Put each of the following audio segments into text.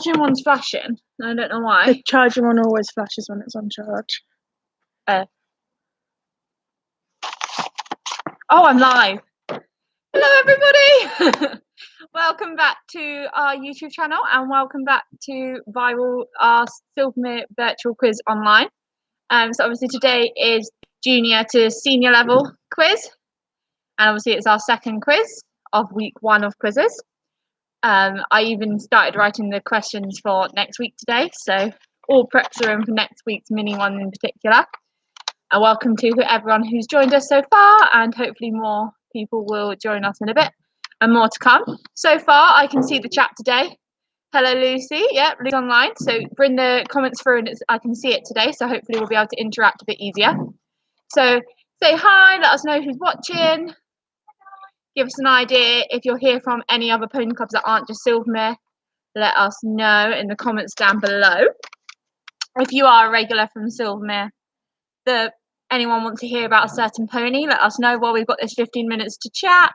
charging one's flashing. I don't know why. The charging one always flashes when it's on charge. Oh, I'm live. Hello, everybody. Welcome back to our YouTube channel and welcome back to our Silvermere virtual quiz online. So obviously today is junior to senior level quiz, and obviously it's our second quiz of week 1 of quizzes. I even started writing the questions for next week today, so all preps are in for next week's mini one in particular. And welcome to everyone who's joined us so far, and hopefully more people will join us in a bit and more to come. So far I can see the chat today. Hello Lucy, yeah, Lucy's online, so bring the comments through and I can see it today, so hopefully we'll be able to interact a bit easier. So say hi, let us know who's watching. Give us an idea if you're here from any other pony clubs that aren't just Silvermere. Let us know in the comments down below. If you are a regular from Silvermere, anyone want to hear about a certain pony, let us know while we've got this 15 minutes to chat.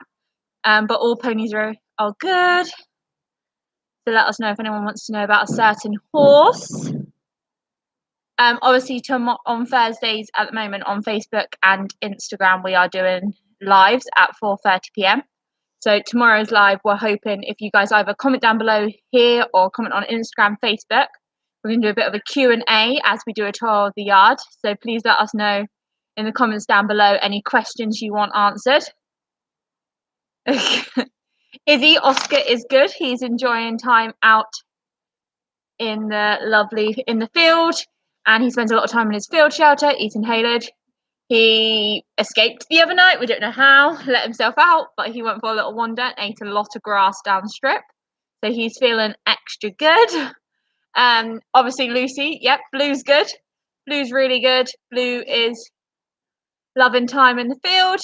But all ponies are good. So let us know if anyone wants to know about a certain horse. Obviously on Thursdays at the moment on Facebook and Instagram we are doing lives at 4:30 p.m. So tomorrow's live, we're hoping if you guys either comment down below here or comment on Instagram, Facebook, we're going to do a bit of a Q&A as we do a tour of the yard. So please let us know in the comments down below any questions you want answered. Izzy, Oscar is good. He's enjoying time out in the field, and he spends a lot of time in his field shelter eating haylage. He escaped the other night, we don't know how, let himself out, but he went for a little wander and ate a lot of grass down the strip. So he's feeling extra good. Obviously Lucy, yep, Blue's good. Blue's really good. Blue is loving time in the field.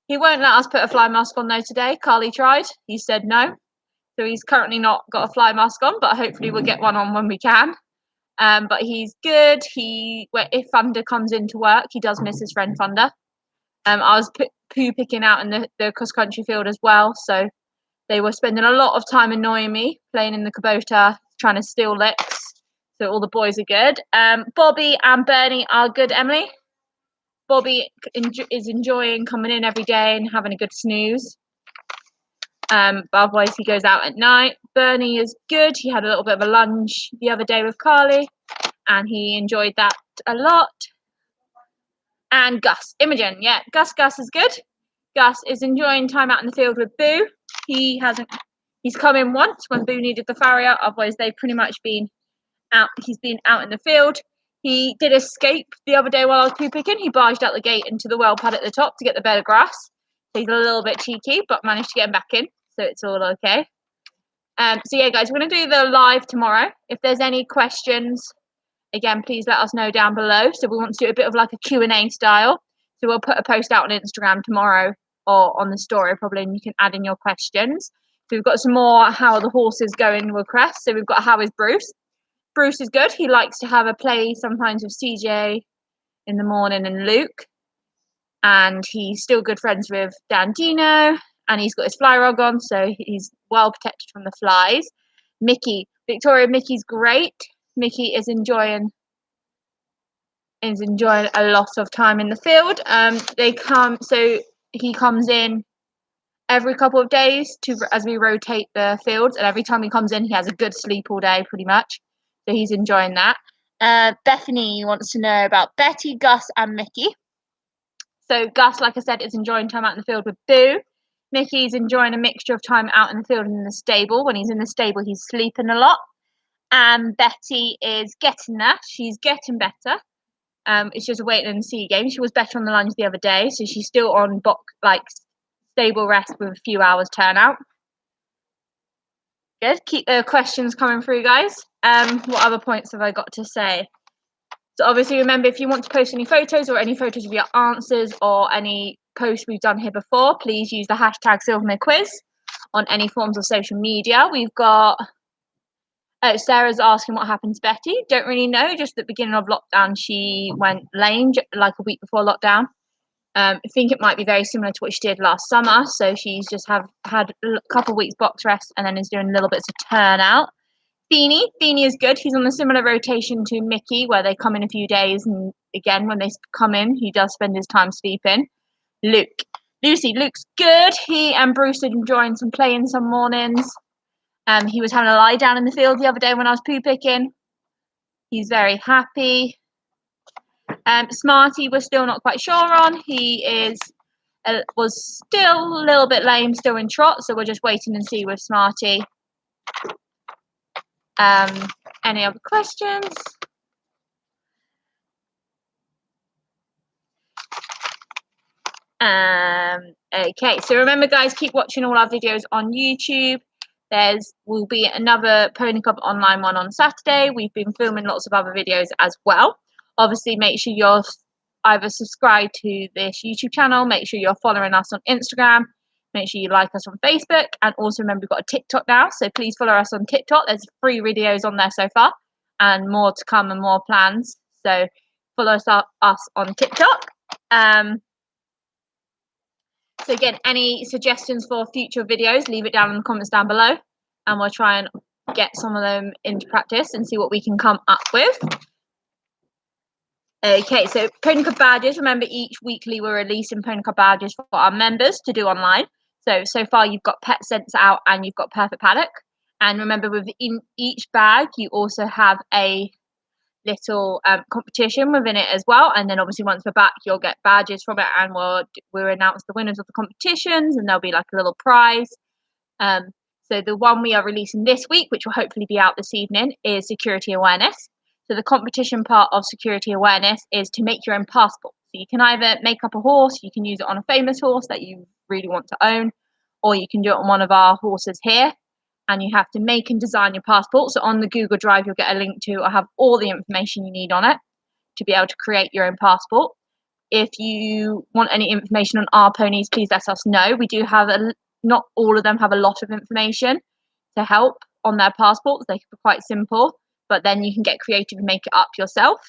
He won't let us put a fly mask on though today. Carly tried, he said no. So he's currently not got a fly mask on, but hopefully we'll get one on when we can. But he's good. If Thunder comes into work, he does miss his friend Thunder. I was poo picking out in the cross country field as well, so they were spending a lot of time annoying me, playing in the Kubota, trying to steal licks. So all the boys are good. Bobby and Bernie are good, Emily. Bobby is enjoying coming in every day and having a good snooze. But otherwise he goes out at night. Bernie is good. He had a little bit of a lunge the other day with Carly and he enjoyed that a lot. And Gus, Imogen, yeah, Gus is good. Gus is enjoying time out in the field with Boo. He's come in once when Boo needed the farrier, otherwise they've pretty much been out. He's been out in the field. He did escape the other day while I was poo picking. He barged out the gate into the well pad at the top to get the bed of grass. So he's a little bit cheeky, but managed to get him back in, so it's all okay. So yeah, guys, we're going to do the live tomorrow. If there's any questions, again, please let us know down below. So we want to do a bit of like a Q&A style. So we'll put a post out on Instagram tomorrow or on the story probably, and you can add in your questions. So we've got some more how the horse is going requests. So we've got how is Bruce. Bruce is good. He likes to have a play sometimes with CJ in the morning and Luke. And he's still good friends with Dan Dino. And he's got his fly rug on, so he's well protected from the flies. Mickey's great. Mickey is enjoying a lot of time in the field. He comes in every couple of days as we rotate the fields, and every time he comes in he has a good sleep all day pretty much, so he's enjoying that. Bethany wants to know about Betty, Gus and Mickey. So Gus, like I said, is enjoying time out in the field with Boo. Mickey's enjoying a mixture of time out in the field and in the stable. When he's in the stable he's sleeping a lot. And Betty is getting that. She's getting better. It's just a wait and see game. She was better on the lunge the other day, so she's still on stable rest with a few hours turnout. Good. Keep the questions coming through, guys. What other points have I got to say? So obviously remember, if you want to post any photos or any photos of your answers or any posts we've done here before, please use the hashtag Silvermere Quiz on any forms of social media. We've got Sarah's asking what happened to Betty. Don't really know. Just at the beginning of lockdown, she went lame like a week before lockdown. I think it might be very similar to what she did last summer. So she's just had a couple of weeks box rest and then is doing little bits of turnout. Feeny is good. He's on a similar rotation to Mickey, where they come in a few days, and again, when they come in, he does spend his time sleeping. Luke's good. He and Bruce are enjoying some playing some mornings. He was having a lie down in the field the other day when I was poo picking. He's very happy. Smarty, we're still not quite sure on. He was still a little bit lame, still in trot, so we're just waiting and see with Smarty. Any other questions? Okay, so remember, guys, keep watching all our videos on YouTube. Will be another Pony Club online one on Saturday. We've been filming lots of other videos as well. Obviously, make sure you're either subscribed to this YouTube channel, make sure you're following us on Instagram, make sure you like us on Facebook, and also remember we've got a TikTok now, so please follow us on TikTok. There's 3 videos on there so far, and more to come and more plans. So follow us on TikTok. So again, any suggestions for future videos, leave it down in the comments down below, and we'll try and get some of them into practice and see what we can come up with. Okay, so Pony Club badges. Remember, each weekly we're releasing Pony Club badges for our members to do online. So far you've got Pet Sense out and you've got Perfect Paddock. And remember, within each bag, you also have a little competition within it as well, and then obviously once we're back you'll get badges from it, and we'll announce the winners of the competitions, and there'll be like a little prize. So the one we are releasing this week, which will hopefully be out this evening, is security awareness. So the competition part of security awareness is to make your own passport. So you can either make up a horse, you can use it on a famous horse that you really want to own, or you can do it on one of our horses here, and you have to make and design your passport. So on the Google Drive, you'll get a link to, I have all the information you need on it to be able to create your own passport. If you want any information on our ponies, please let us know. We do have not all of them have a lot of information to help on their passports. They can be quite simple, but then you can get creative and make it up yourself.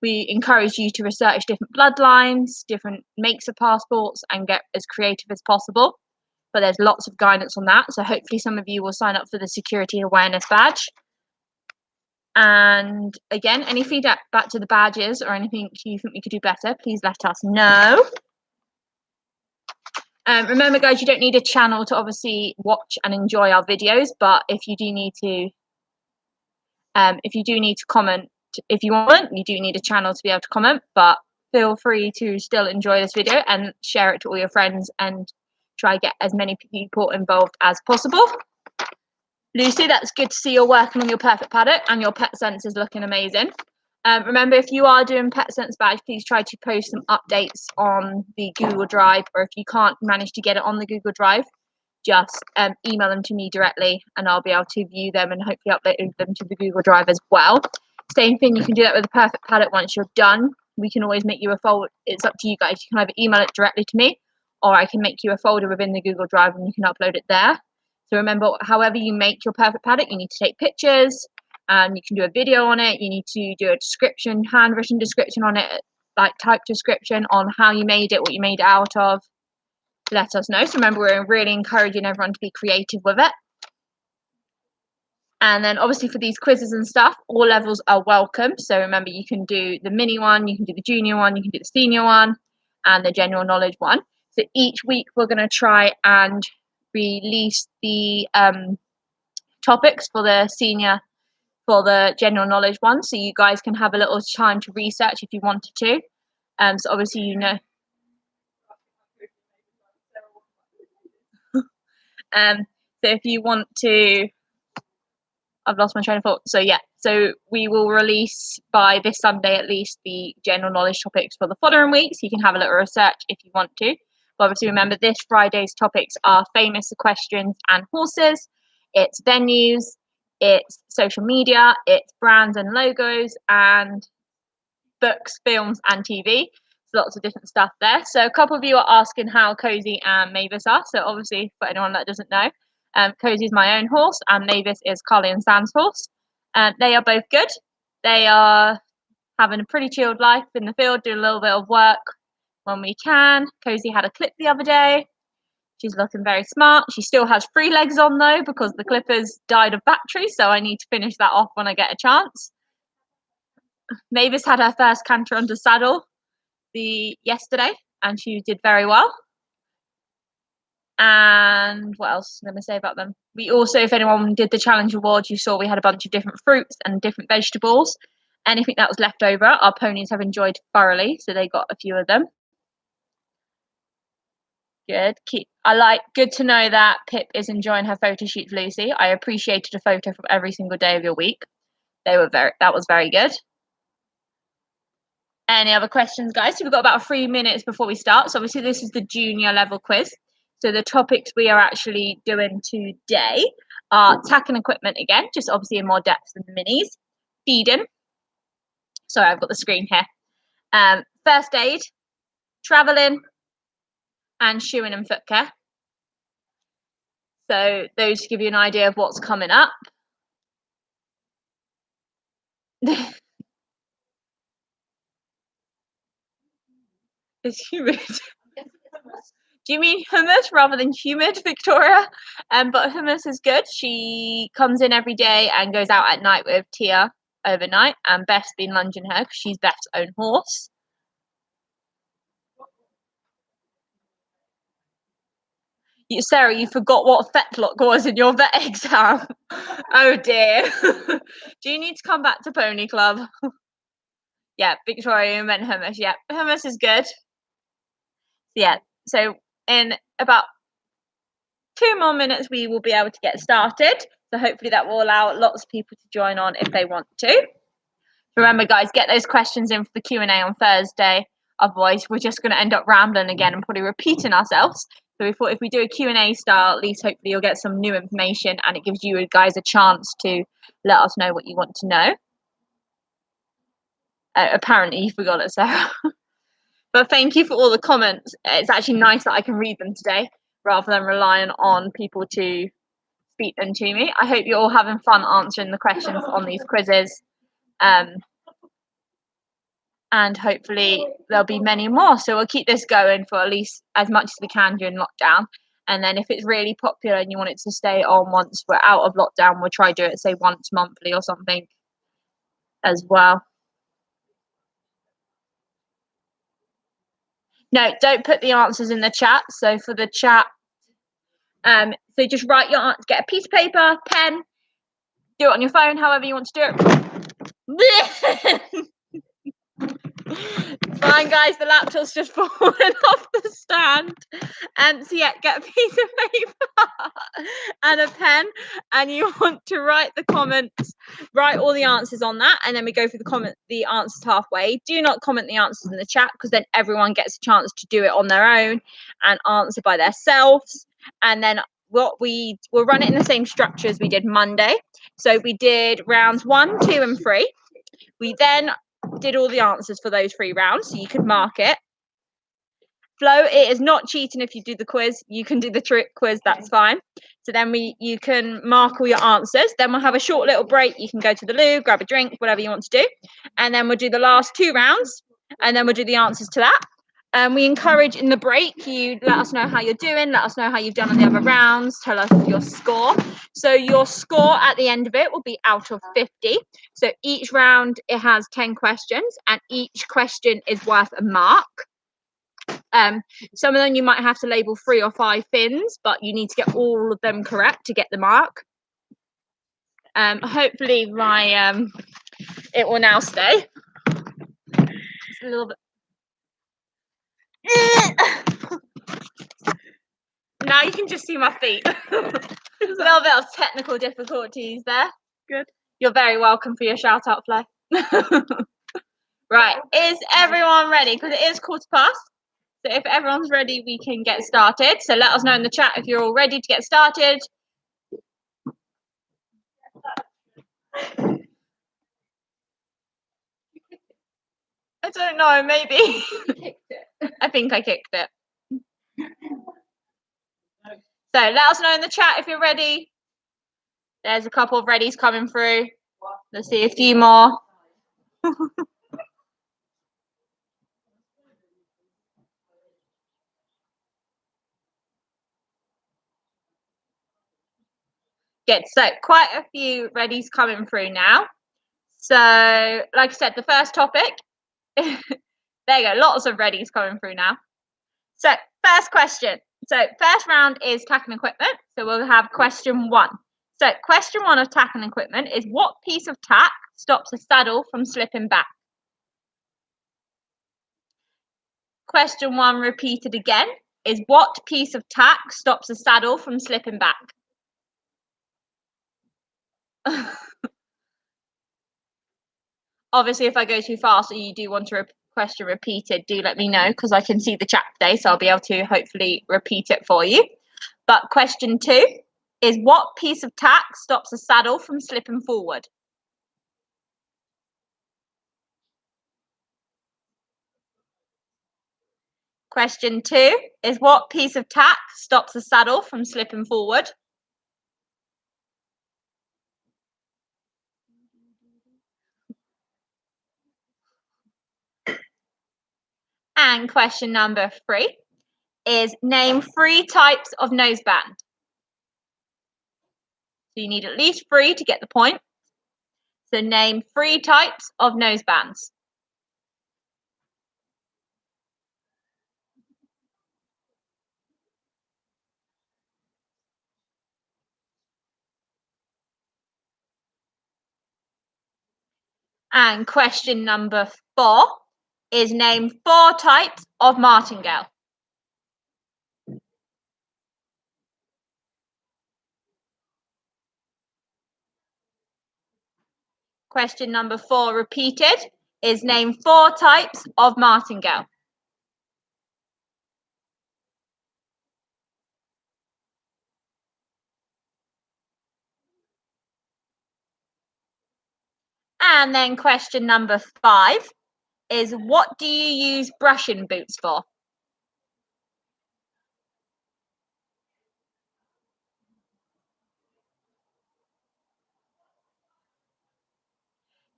We encourage you to research different bloodlines, different makes of passports, and get as creative as possible. But there's lots of guidance on that. So hopefully some of you will sign up for the security awareness badge. And again, any feedback back to the badges or anything you think we could do better, please let us know. Remember, guys, you don't need a channel to obviously watch and enjoy our videos, but if you do need to comment, if you want, you do need a channel to be able to comment, but feel free to still enjoy this video and share it to all your friends and try get as many people involved as possible. Lucy, that's good to see you're working on your Perfect Paddock and your Pet Sense is looking amazing. Remember, if you are doing Pet Sense badge, please try to post some updates on the Google Drive, or if you can't manage to get it on the Google Drive, just email them to me directly and I'll be able to view them and hopefully upload them to the Google Drive as well. Same thing, you can do that with the Perfect Paddock once you're done. We can always make you a folder. It's up to you guys. You can either email it directly to me, or I can make you a folder within the Google Drive and you can upload it there. So remember, however you make your Perfect Paddock, you need to take pictures and you can do a video on it. You need to do a description, handwritten description on it, like typed description on how you made it, what you made it out of. Let us know. So remember, we're really encouraging everyone to be creative with it. And then obviously for these quizzes and stuff, all levels are welcome. So remember, you can do the mini one, you can do the junior one, you can do the senior one, and the general knowledge one. So each week we're going to try and release the topics for the general knowledge one, so you guys can have a little time to research if you wanted to. So obviously, you know. So if you want to, I've lost my train of thought. So yeah, so we will release by this Sunday at least the general knowledge topics for the following week, so you can have a little research if you want to. But obviously remember, this Friday's topics are famous equestrians and horses, it's venues, it's social media, it's brands and logos, and books, films and TV. So lots of different stuff there. So a couple of you are asking how Cozy and Mavis are. So obviously, for anyone that doesn't know, Cozy is my own horse and Mavis is Carly and Sam's horse. They are both good. They are having a pretty chilled life in the field, doing a little bit of work when we can. Cozy had a clip the other day. She's looking very smart. She still has 3 legs on though because the clippers died of battery, so I need to finish that off when I get a chance. Mavis had her first canter under saddle yesterday, and she did very well. And what else am I going to say about them? We also, if anyone did the challenge awards, you saw we had a bunch of different fruits and different vegetables. Anything that was left over, our ponies have enjoyed thoroughly, so they got a few of them. Good. Good to know that Pip is enjoying her photo shoots, Lucy. I appreciated a photo from every single day of your week. That was very good. Any other questions, guys? So we've got about 3 minutes before we start. So obviously this is the junior level quiz. So the topics we are actually doing today are tack and equipment again, just obviously in more depth than the minis. Feeding. Sorry, I've got the screen here. First aid, travelling, and shoeing and foot care. So those give you an idea of what's coming up. It's humid. Do you mean hummus rather than humid, Victoria? But hummus is good. She comes in every day and goes out at night with Tia overnight, and Beth's been lunging her because she's Beth's own horse. Sarah, you forgot what fetlock was in your vet exam. Oh dear. Do you need to come back to Pony Club? Yeah, Victoria, you meant hummus. Yeah, hummus is good. Yeah, so in about 2 more minutes we will be able to get started, so hopefully that will allow lots of people to join on if they want to. Remember guys, get those questions in for the Q&A on Thursday, otherwise we're just going to end up rambling again and probably repeating ourselves. So we thought if we do a Q&A style, at least hopefully you'll get some new information and it gives you guys a chance to let us know what you want to know. Apparently you forgot it, Sarah. But thank you for all the comments. It's actually nice that I can read them today rather than relying on people to speak them to me. I hope you're all having fun answering the questions on these quizzes. And hopefully there'll be many more. So we'll keep this going for at least as much as we can during lockdown. And then if it's really popular and you want it to stay on once we're out of lockdown, we'll try do it, say, once monthly or something as well. No, don't put the answers in the chat. So for the chat, so just write your answer, get a piece of paper, pen, do it on your phone, however you want to do it. Fine, guys, the laptop's just fallen off the stand. So yeah, get a piece of paper and a pen, and you want to write the comments, write all the answers on that, and then we go through the answers halfway. Do not comment the answers in the chat because then everyone gets a chance to do it on their own and answer by themselves. And then we'll run it in the same structure as we did Monday. So we did rounds 1, 2, and 3. We then did all the answers for those 3 rounds, so you could mark it. Flo, it is not cheating if you do the quiz. You can do the trick quiz, that's fine. So then you can mark all your answers. Then we'll have a short little break. You can go to the loo, grab a drink, whatever you want to do. And then we'll do the last 2 rounds, and then we'll do the answers to that. We encourage in the break, you let us know how you're doing, let us know how you've done on the other rounds, tell us your score. So your score at the end of it will be out of 50. So each round, it has 10 questions, and each question is worth a mark. Some of them you might have to label 3 or 5 fins, but you need to get all of them correct to get the mark. Hopefully my it will now stay. It's a little bit. Now you can just see my feet. A little bit of technical difficulties there. Good. You're very welcome for your shout out, Flo. Right, is everyone ready? Because it is 1:15. So if everyone's ready, we can get started. So let us know in the chat if you're all ready to get started. I don't know, maybe. I think I kicked it. So let us know in the chat if you're ready. There's a couple of readies coming through. Let's see a few more. Good. So quite a few readies coming through now. So, like I said, the first topic. There you go. Lots of readies coming through now. So, first question. So, first round is tackling equipment. So, we'll have question 1. So, question 1 of tackling equipment is what piece of tack stops a saddle from slipping back? Question 1 repeated again is what piece of tack stops a saddle from slipping back? Obviously, if I go too fast or you do want a question repeated, do let me know because I can see the chat today, so I'll be able to hopefully repeat it for you. But question 2 is what piece of tack stops a saddle from slipping forward? Question 2 is what piece of tack stops a saddle from slipping forward? And question number 3 is name 3 types of noseband. So you need at least 3 to get the point. So name 3 types of nosebands. And question number 4 is name 4 types of martingale. Question number 4 repeated is name 4 types of martingale. And then question number 5 is what do you use brushing boots for?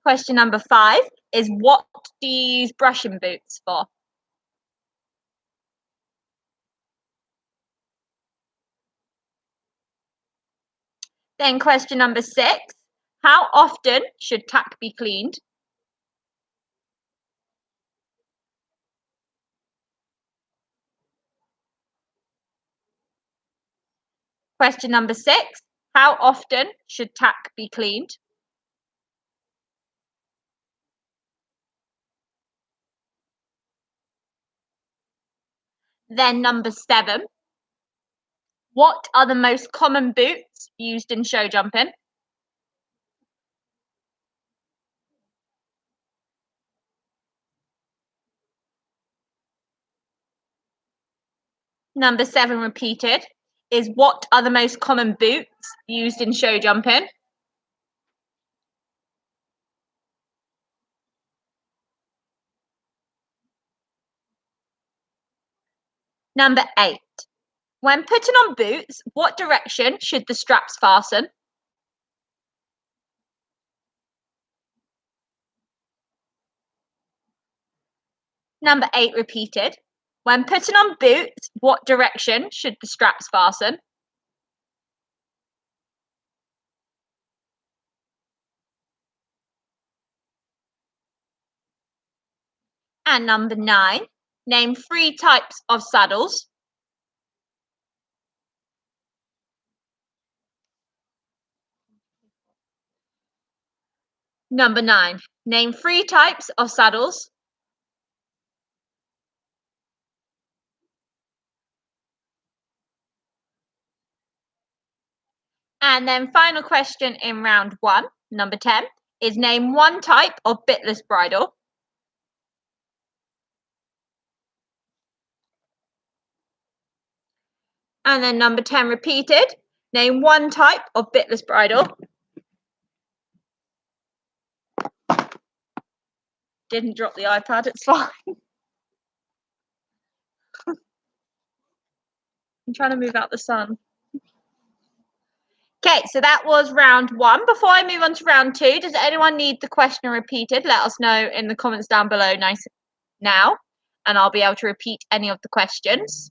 Question number 5 is what do you use brushing boots for? Then question number 6, how often should tack be cleaned? Question number 6, how often should tack be cleaned? Then number 7, what are the most common boots used in show jumping? Number 7 repeated is what are the most common boots used in show jumping? Number 8, when putting on boots, what direction should the straps fasten? Number 8 repeated, when putting on boots, what direction should the straps fasten? And number 9, name 3 types of saddles. Number 9, name 3 types of saddles. And then final question in round 1, number 10, is name 1 type of bitless bridle. And then number 10 repeated, name 1 type of bitless bridle. Didn't drop the iPad, it's fine. I'm trying to move out the sun. Okay, so that was round 1. Before I move on to round 2, does anyone need the question repeated? Let us know in the comments down below now, and I'll be able to repeat any of the questions.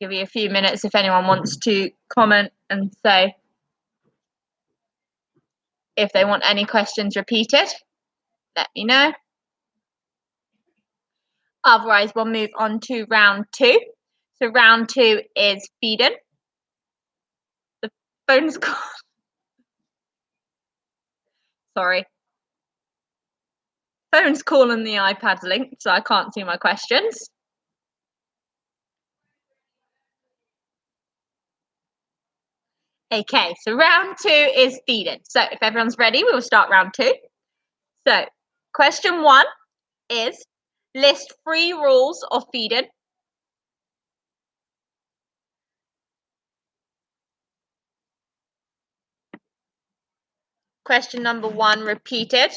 Give you a few minutes if anyone wants to comment and say if they want any questions repeated. Let me know. Otherwise, we'll move on to round 2. So round 2 is feeding. The phone's gone. Sorry. Phone's calling the iPad's linked, so I can't see my questions. Okay, so round 2 is feeding. So if everyone's ready, we will start round 2. So question 1 is list 3 rules of feeding. Question number 1 repeated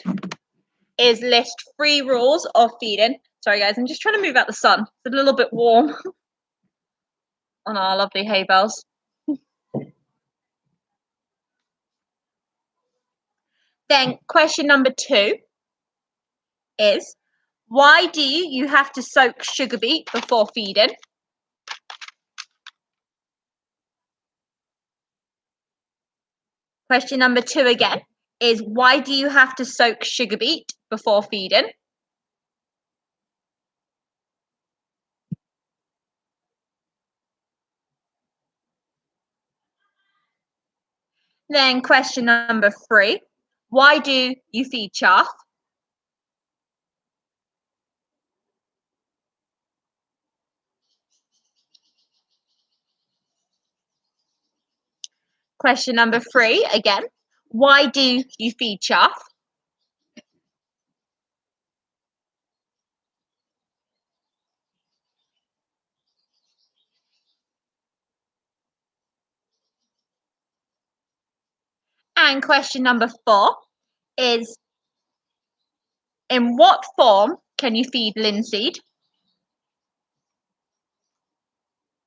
is list 3 rules of feeding. Sorry guys, I'm just trying to move out the sun. It's a little bit warm on our lovely hay bales. Then question number 2 is why do you have to soak sugar beet before feeding? Question number 2 again is why do you have to soak sugar beet before feeding? Then question number 3, why do you feed chaff? Question number 3 again, why do you feed chaff? And question number 4 is in what form can you feed linseed?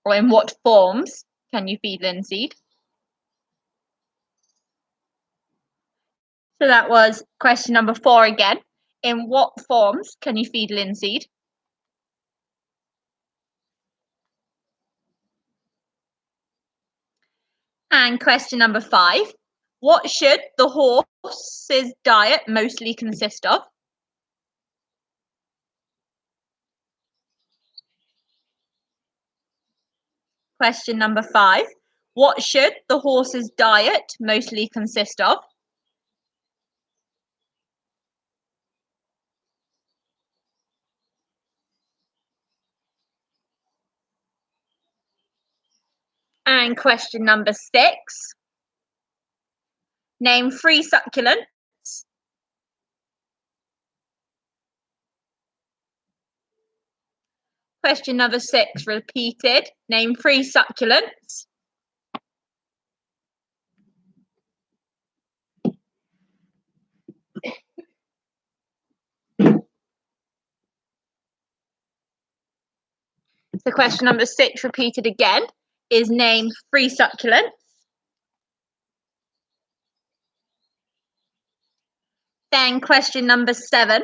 Or in what forms can you feed linseed? So that was question number 4 again. In what forms can you feed linseed? And question number 5, what should the horse's diet mostly consist of? Question number 5, what should the horse's diet mostly consist of? And question number 6, name 3 succulents. Question number 6 repeated, name 3 succulents. So question number 6 repeated again is name 3 succulents. Then question number 7,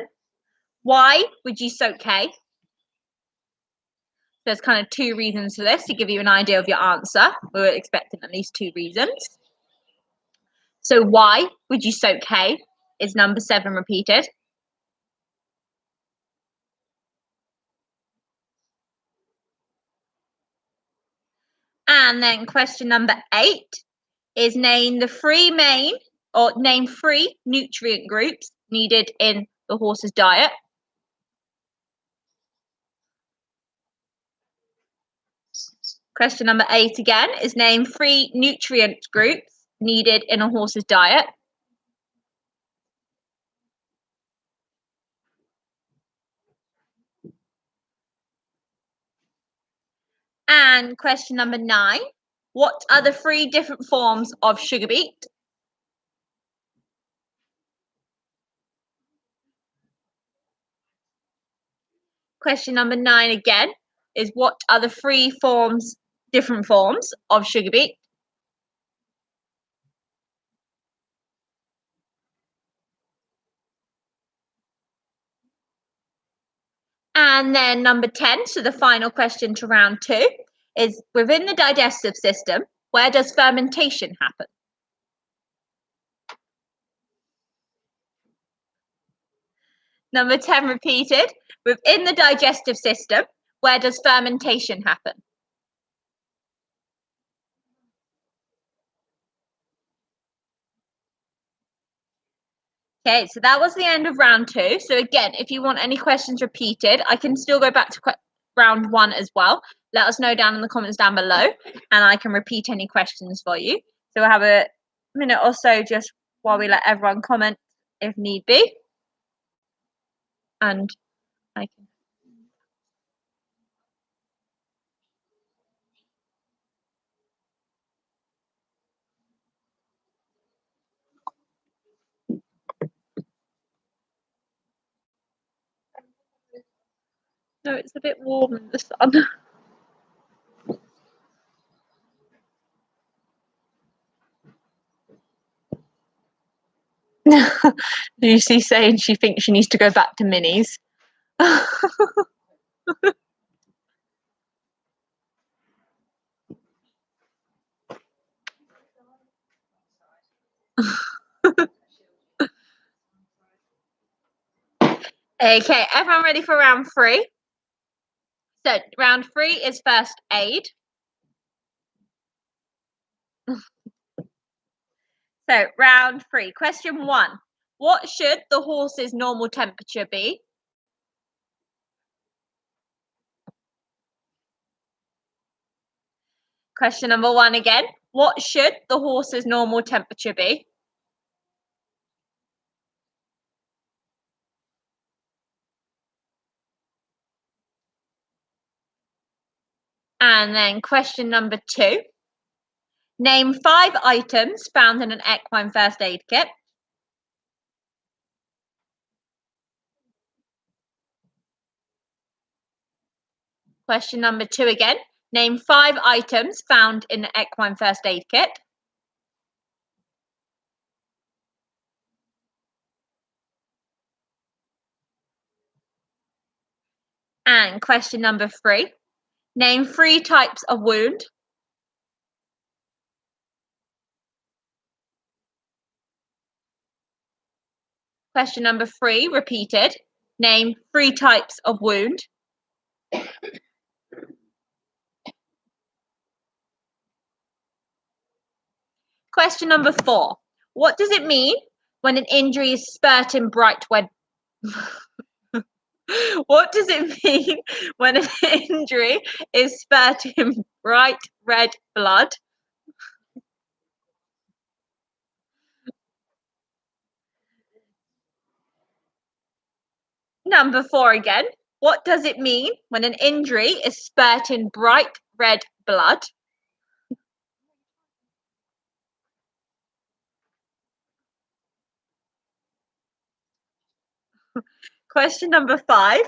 why would you soak hay? There's kind of 2 reasons for this to give you an idea of your answer. We were expecting at least 2 reasons. So why would you soak hay is number 7 repeated. And then question number 8 is name 3 nutrient groups needed in the horse's diet. Question number 8 again is name 3 nutrient groups needed in a horse's diet. And question number 9, what are the 3 different forms of sugar beet? Question number 9 again is what are the 3 different forms of sugar beet? And then number 10, so the final question to round 2, is within the digestive system, where does fermentation happen? Number 10 repeated. Within the digestive system, where does fermentation happen? Okay, so that was the end of round 2. So again, if you want any questions repeated, I can still go back to round 1 as well. Let us know down in the comments down below, and I can repeat any questions for you. So we'll have a minute or so just while we let everyone comment if need be. And I can. No, it's a bit warm in the sun. Lucy saying she thinks she needs to go back to minis. Okay, everyone ready for round 3? So round 3 is first aid. So round 3, question 1. What should the horse's normal temperature be? Question number 1 again. What should the horse's normal temperature be? And then question number 2. Name 5 items found in an equine first aid kit. Question number 2 again. Name 5 items found in the equine first aid kit. And question number 3. Name 3 types of wound. Question number 3 repeated. Name 3 types of wound. Question number 4. What does it mean when an injury is spurting bright red? What does it mean when an injury is spurting bright red blood? Number 4 again. What does it mean when an injury is spurting bright red blood? Question number 5.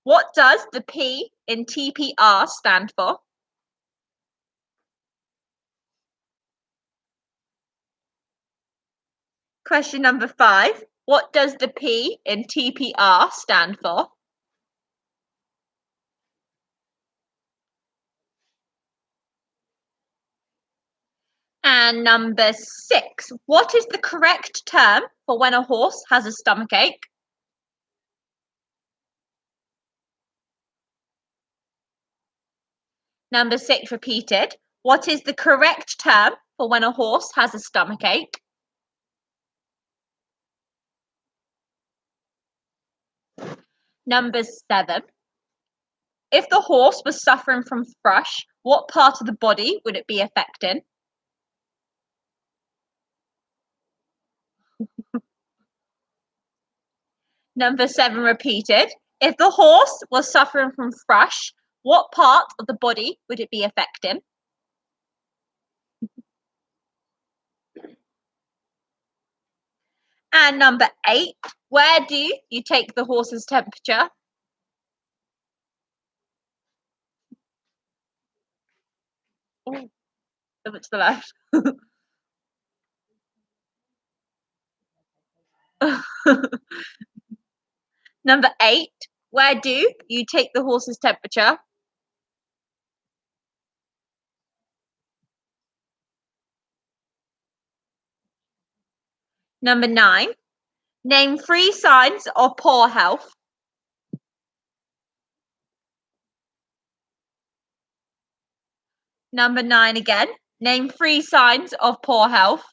What does the P in TPR stand for? Question number 5. What does the P in TPR stand for? And number 6. What is the correct term for when a horse has a stomachache? Number 6 repeated. What is the correct term for when a horse has a stomachache? Number 7. If the horse was suffering from thrush, what part of the body would it be affecting? Number 7 repeated. If the horse was suffering from thrush, what part of the body would it be affecting? And number 8, where do you take the horse's temperature? Ooh, over to the left. Number 8, where do you take the horse's temperature? Number 9, name 3 signs of poor health. Number 9 again, name 3 signs of poor health.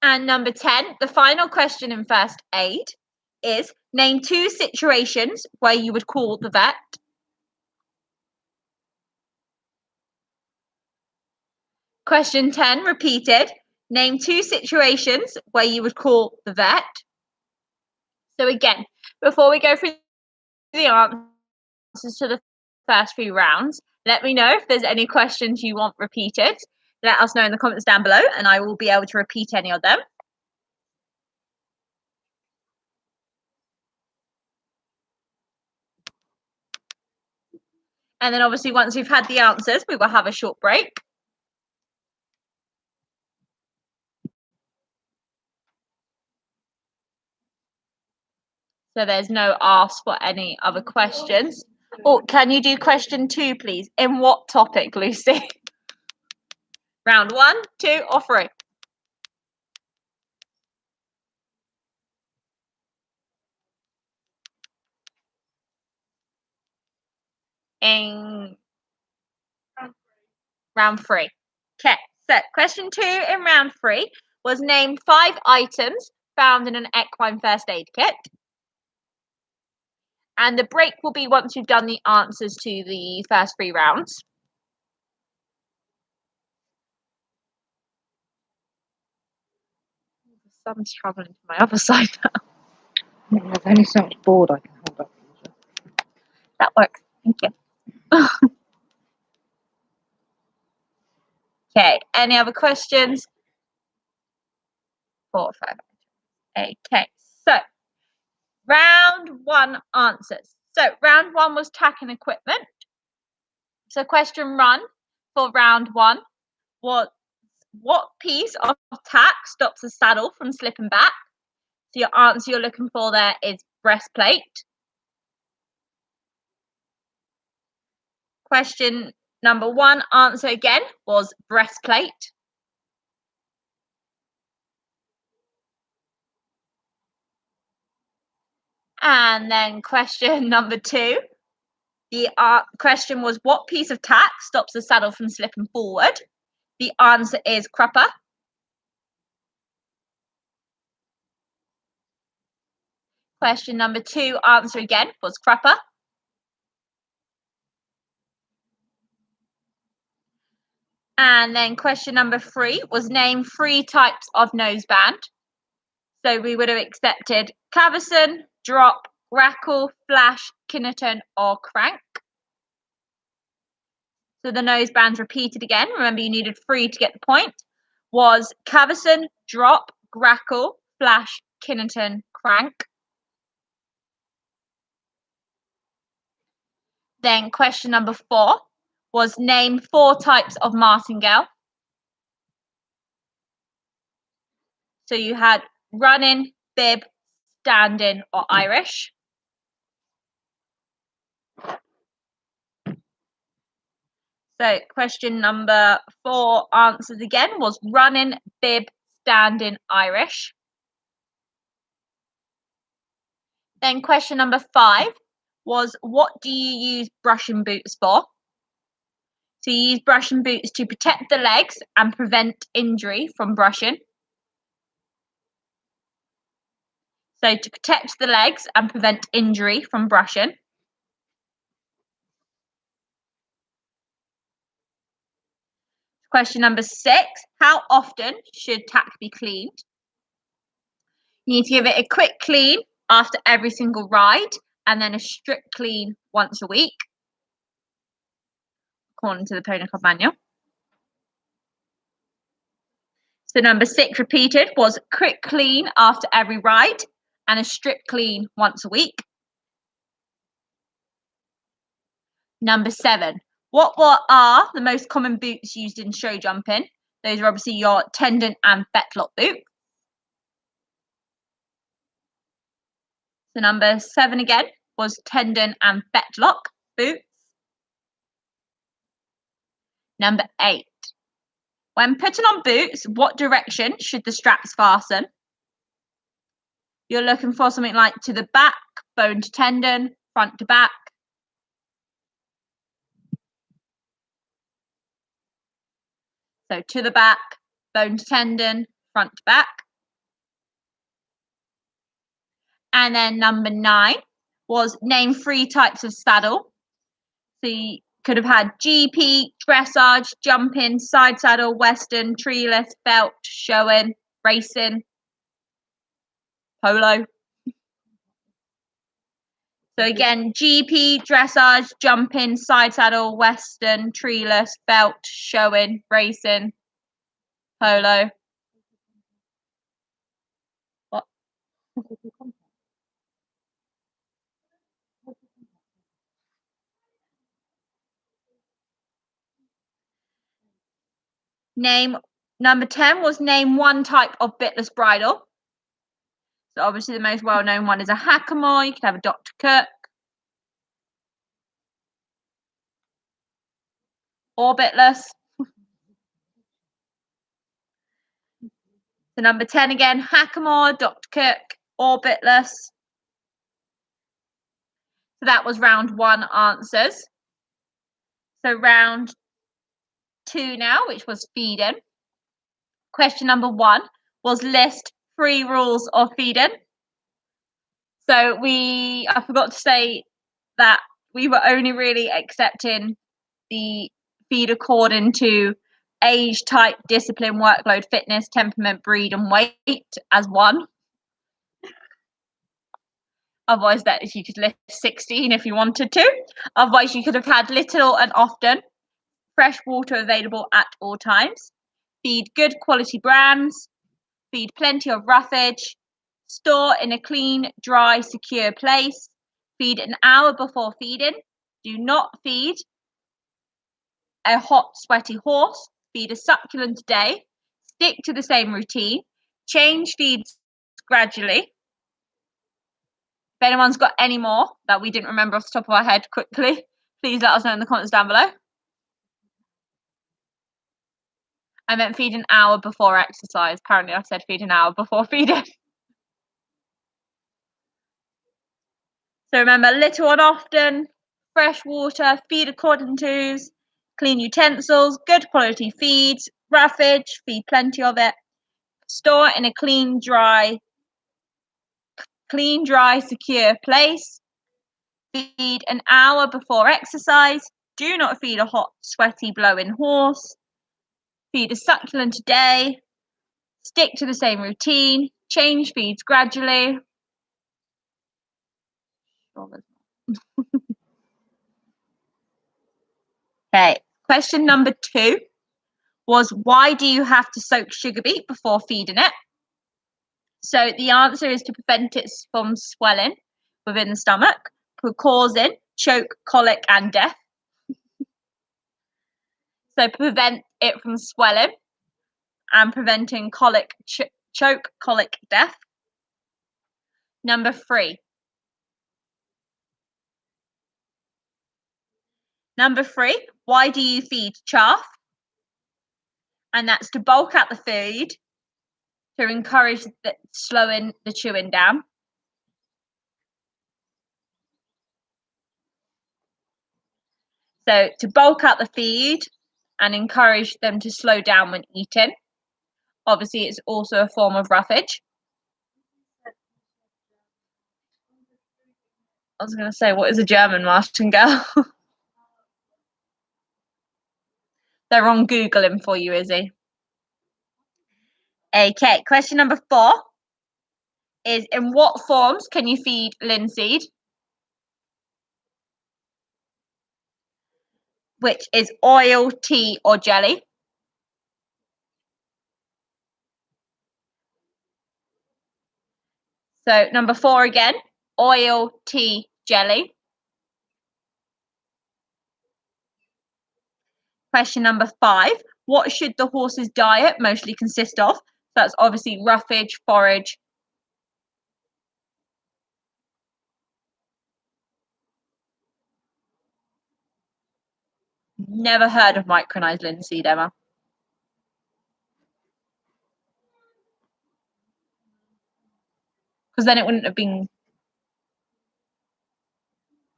And number 10, the final question in first aid is name 2 situations where you would call the vet. Question 10 repeated, name 2 situations where you would call the vet. So again, before we go through the answers to the first few rounds, let me know if there's any questions you want repeated. Let us know in the comments down below and I will be able to repeat any of them. And then obviously once we've had the answers, we will have a short break. So there's no ask for any other questions. Oh, can you do question 2, please? In what topic, Lucy? Round 1, 2, or 3? In round 3. Okay, so question 2 in round 3 was name 5 items found in an equine first aid kit. And the break will be once you've done the answers to the first 3 rounds. The sun's travelling to my other side now. There's only so much board I can hold up. That works. Thank you. Okay, any other questions? 4, 5, 8. Okay, so round 1 answers. So round 1 was tack and equipment. So question 1 for round 1 was what piece of tack stops a saddle from slipping back? So your answer you're looking for there is breastplate. Question number 1 answer again was breastplate. And then question number 2, the question was what piece of tack stops the saddle from slipping forward? The answer is crupper. Question number 2 answer again was crupper. And then question number 3 was name 3 types of noseband. So we would have accepted cavesson, drop, grackle, flash, kinnerton, or crank. So the nosebands repeated again. Remember, you needed 3 to get the point. Was cavesson, drop, grackle, flash, kinnerton, crank. Then question number 4 was name 4 types of martingale. So you had running, bib, standing, or Irish. So question number 4 answers again was running, bib, standing, Irish. Then question number 5 was what do you use brushing boots for? So you use brushing boots to protect the legs and prevent injury from brushing. So to protect the legs and prevent injury from brushing. Question number 6, how often should tack be cleaned? You need to give it a quick clean after every single ride and then a strict clean once a week, according to the Pony Club manual. So number 6 repeated was quick clean after every ride and a strict clean once a week. Number 7, what are the most common boots used in show jumping? Those are obviously your tendon and fetlock boots. So number 7 again was tendon and fetlock boots. Number 8. When putting on boots, what direction should the straps fasten? You're looking for something like to the back, bone to tendon, front to back. So to the back, bone to tendon, front to back. And then number 9 was name 3 types of saddle. So you could have had GP, dressage, jumping, side saddle, western, treeless, belt, showing, racing, polo. So again, GP, dressage, jumping, side saddle, western, treeless, belt, showing, racing, polo. What? Number 10 was name 1 type of bitless bridle. So obviously the most well-known one is a Hackamore. You could have a Dr. Cook. Or bitless. So number 10 again, Hackamore, Dr. Cook, or bitless. So that was round 1 answers. So round 2 now, which was feeding. Question number 1 was list 3 rules of feeding. So I forgot to say that we were only really accepting the feed according to age, type, discipline, workload, fitness, temperament, breed, and weight as 1. Otherwise, that you could list 16 if you wanted to. Otherwise, you could have had little and often, fresh water available at all times, feed good quality brands, feed plenty of roughage, store in a clean, dry, secure place, feed an hour before feeding, do not feed a hot, sweaty horse, feed a succulent a day, stick to the same routine, change feeds gradually. If anyone's got any more that we didn't remember off the top of our head quickly, please let us know in the comments down below. I meant feed an hour before exercise. Apparently I said feed an hour before feeding. So remember, little and often, fresh water, feed according to, clean utensils, good quality feeds, roughage, feed plenty of it, store in a clean, dry, secure place, feed an hour before exercise, do not feed a hot, sweaty, blowing horse, feed a succulent a day, stick to the same routine, change feeds gradually. Okay, question number 2 was why do you have to soak sugar beet before feeding it? So the answer is to prevent it from swelling within the stomach, causing choke, colic, and death. So prevent it from swelling and preventing colic, choke, colic, death. Number 3. Number 3, why do you feed chaff? And that's to bulk out the food, to encourage slowing the chewing down. So to bulk out the feed and encourage them to slow down when eating. Obviously, it's also a form of roughage. I was going to say, what is a German martingale? They're on Googling for you, Izzy. Okay, question number 4 is in what forms can you feed linseed? Which is oil, tea, or jelly. So number 4 again, oil, tea, jelly. Question number 5, what should the horse's diet mostly consist of? So that's obviously roughage, forage. never heard of micronized linseed, Emma. Because then it wouldn't have been.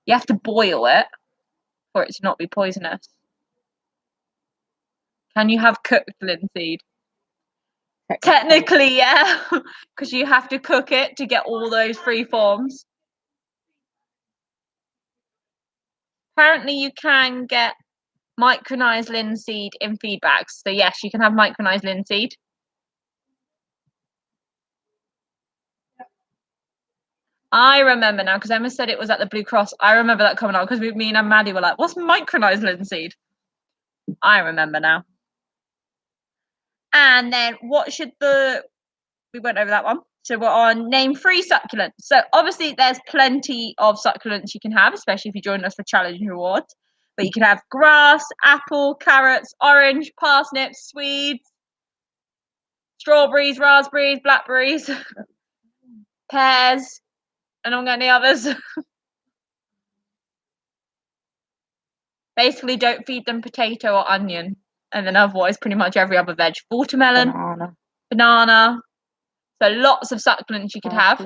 You have to boil it for it to not be poisonous. Can you have cooked linseed? Technically, yeah, because you have to cook it to get all those free forms. Apparently, you can get micronized linseed in feed bags. So yes, you can have micronized linseed. I remember now because Emma said it was at the Blue Cross. I remember that coming out because me and Maddie were like, "What's micronized linseed?" I remember now. And then what should we went over that one. So we're on name 3 succulents. So obviously there's plenty of succulents you can have, especially if you join us for challenge rewards. But you can have grass, apple, carrots, orange, parsnips, swedes, strawberries, raspberries, blackberries, pears, and on any others. Basically, don't feed them potato or onion. And then otherwise, pretty much every other veg. Watermelon, banana. So lots of succulents you could have.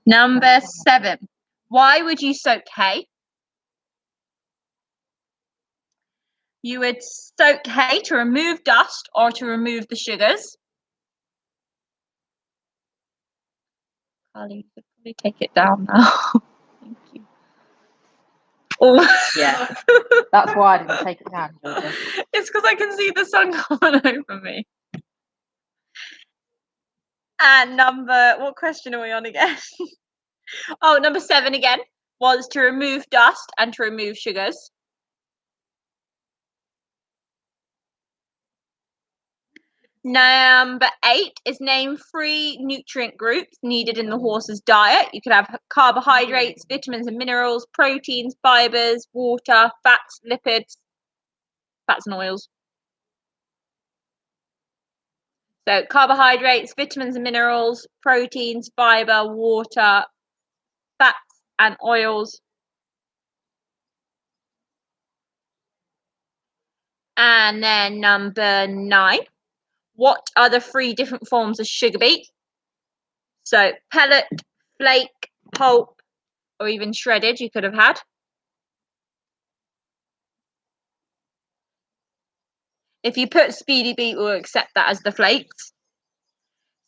Number 7. Why would you soak hay? You would soak hay to remove dust or to remove the sugars. Carly, you could probably take it down now. Thank you. Oh. Yeah, that's why I didn't take it down, Georgia. It's because I can see the sun coming over me. And what question are we on again? Oh, number 7 again was to remove dust and to remove sugars. Number 8 is name 3 nutrient groups needed in the horse's diet. You could have carbohydrates, vitamins and minerals, proteins, fibers, water, fats, lipids, fats and oils. So carbohydrates, vitamins and minerals, proteins, fiber, water, fats and oils. And then number 9. What are the 3 different forms of sugar beet? So pellet, flake, pulp, or even shredded you could have had. If you put speedy beet, we'll accept that as the flakes.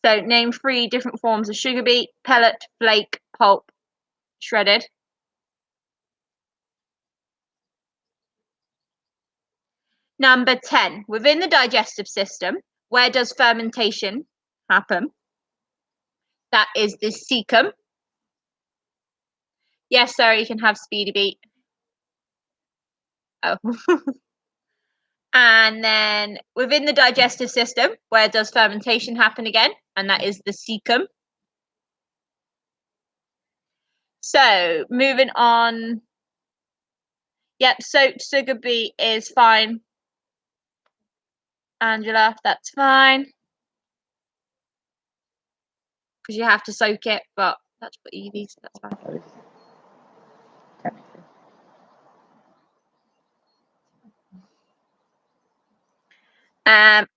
So name 3 different forms of sugar beet: pellet, flake, pulp, shredded. Number 10. Within the digestive system, where does fermentation happen? That is the cecum. Yes, sir, you can have speedy beet. Oh. And then within the digestive system, where does fermentation happen again? And that is the cecum. So moving on. Yep, soaked sugar beet is fine. Angela, that's fine. Because you have to soak it, but that's for Evie, so that's fine.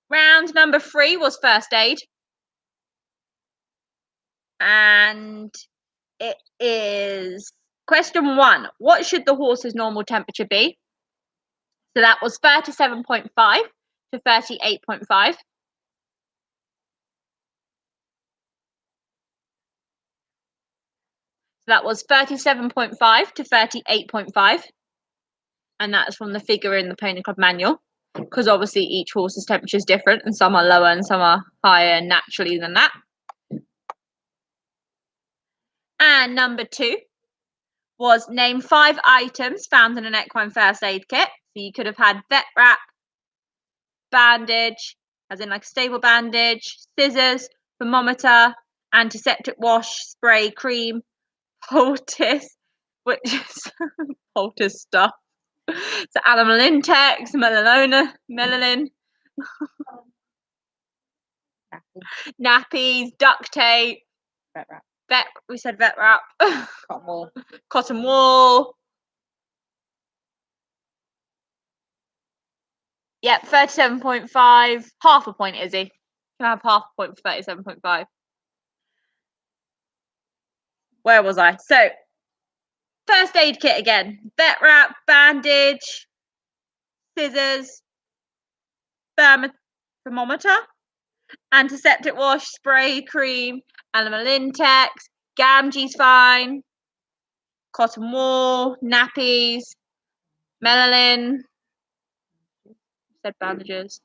Round number 3 was first aid. And it is question 1. What should the horse's normal temperature be? So that was 37.5 to 38.5. So that was 37.5 to 38.5. And that's from the figure in the Pony Club manual. Because obviously each horse's temperature is different and some are lower and some are higher naturally than that. And number 2 was name 5 items found in an equine first aid kit. So you could have had vet wrap, bandage, as in like a stable bandage, scissors, thermometer, antiseptic wash, spray, cream, poultice, which is poultice stuff. So animal intex, melalin, nappies, duct tape, Vet, we said vet wrap. Cotton wool. Cotton wool. Yep, 37.5. Half a point, Izzy. Can I have half a point for 37.5? Where was I? So, first aid kit again. Vet wrap, bandage, scissors, thermometer, antiseptic wash, spray, cream, animal Intex, Gamgee's fine, cotton wool, nappies, Melalin, said bandages.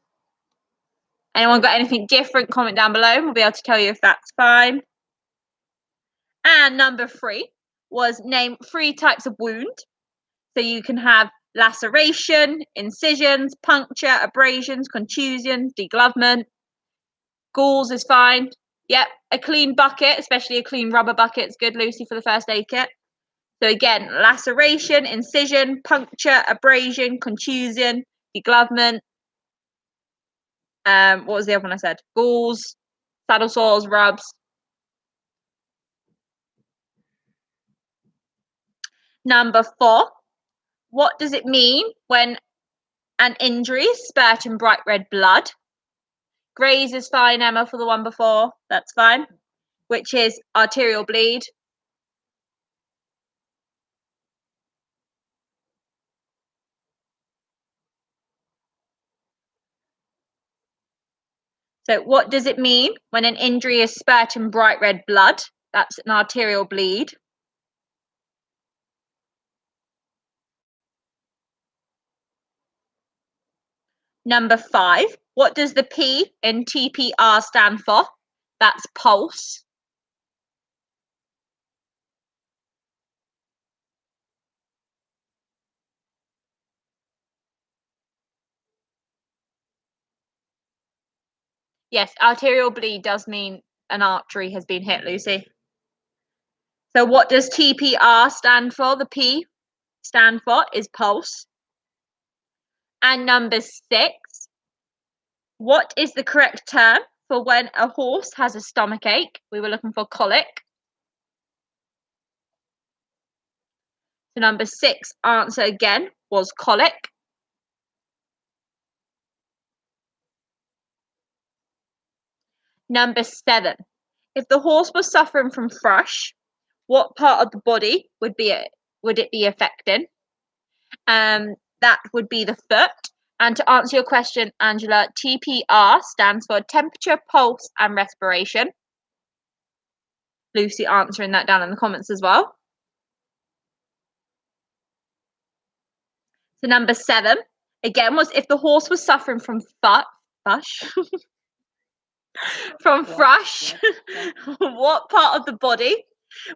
Anyone got anything different? Comment down below. We'll be able to tell you if that's fine. And number 3 was name 3 types of wound. So you can have laceration, incisions, puncture, abrasions, contusions, deglovement. Galls is fine. Yep, a clean bucket, especially a clean rubber bucket, is good, Lucy, for the first aid kit. So again, laceration, incision, puncture, abrasion, contusion, deglovement. What was the other one I said? Galls, saddle sores, rubs. Number 4, what does it mean when an injury is spurting bright red blood? Graze is fine, Emma, for the one before. That's fine. Which is arterial bleed. So what does it mean when an injury is spurting bright red blood? That's an arterial bleed. Number 5, what does the P in TPR stand for? That's pulse. Yes, arterial bleed does mean an artery has been hit, Lucy. So what does TPR stand for? The P stand for is pulse. And number 6, what is the correct term for when a horse has a stomach ache? We were looking for colic. So number 6 answer again was colic. Number 7, if the horse was suffering from thrush, what part of the body would it be affecting? That would be the foot. And to answer your question, Angela, TPR stands for temperature, pulse, and respiration. Lucy answering that down in the comments as well. So number 7, again, was if the horse was suffering from thrush, what part of the body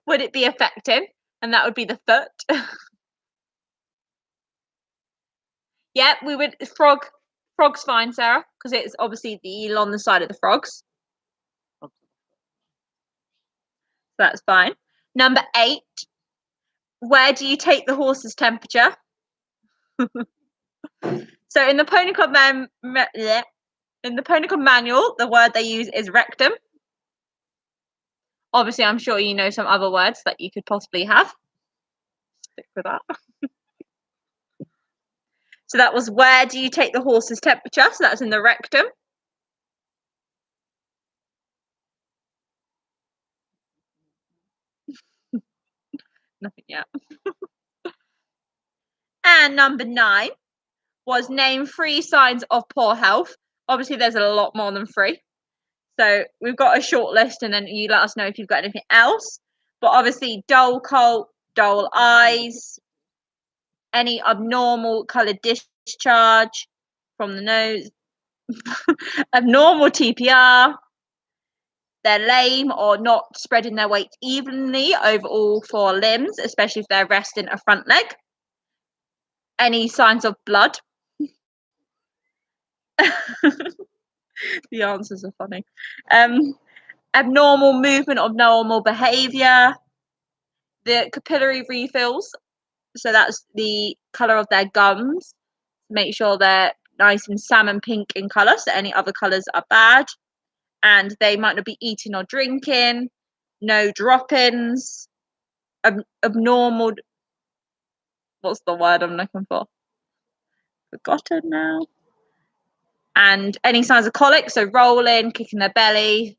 would it be affecting? And that would be the foot. Yeah, we would frog's fine, Sarah, because it's obviously the eel on the side of the frogs. So that's fine. Number 8, where do you take the horse's temperature? So in the Pony Club manual, the word they use is rectum. Obviously, I'm sure you know some other words that you could possibly have. Stick with that. So that was where do you take the horse's temperature? So that's in the rectum. Nothing yet. And number 9 was name 3 signs of poor health. Obviously, there's a lot more than 3. So we've got a short list, and then you let us know if you've got anything else. But obviously, dull coat, dull eyes, any abnormal coloured discharge from the nose, abnormal TPR, they're lame or not spreading their weight evenly over all 4 limbs, especially if they're resting a front leg. Any signs of blood? The answers are funny. Abnormal movement of normal behaviour. The capillary refills, so that's the colour of their gums. Make sure they're nice and salmon pink in colour, so any other colours are bad. And they might not be eating or drinking. no drop-ins, abnormal. What's the word I'm looking for? Forgotten now. And any signs of colic, so rolling, kicking their belly,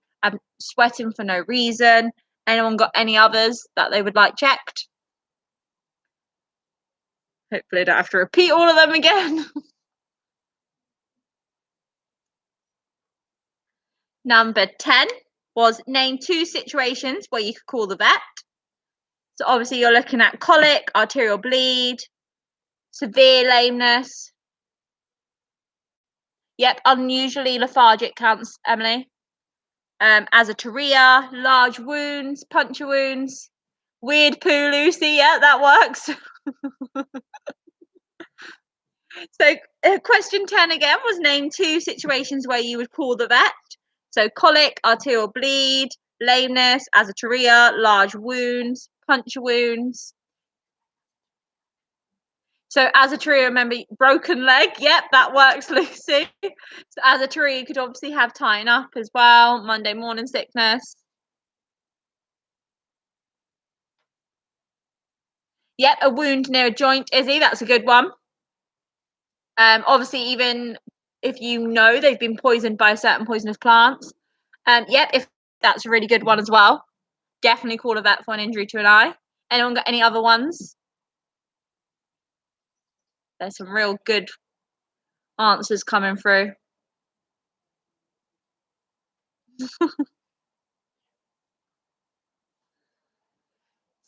sweating for no reason. Anyone got any others that they would like checked? Hopefully I don't have to repeat all of them again. Number 10 was name 2 situations where you could call the vet. So obviously you're looking at colic, arterial bleed, severe lameness. Yep, unusually lethargic counts, Emily. Azoturia, large wounds, puncture wounds, weird poo, Lucy. Yeah, that works. So question 10 again was name 2 situations where you would call the vet. So colic, arterial bleed, lameness, azoturia, large wounds, puncture wounds. So azoturia, remember, broken leg. Yep, that works, Lucy. So azoturia could obviously have tying up as well, Monday morning sickness. Yep, a wound near a joint, Izzy, that's a good one. Obviously, even if you know they've been poisoned by certain poisonous plants. Yep, if that's a really good one as well. Definitely call a vet for an injury to an eye. Anyone got any other ones? There's some real good answers coming through.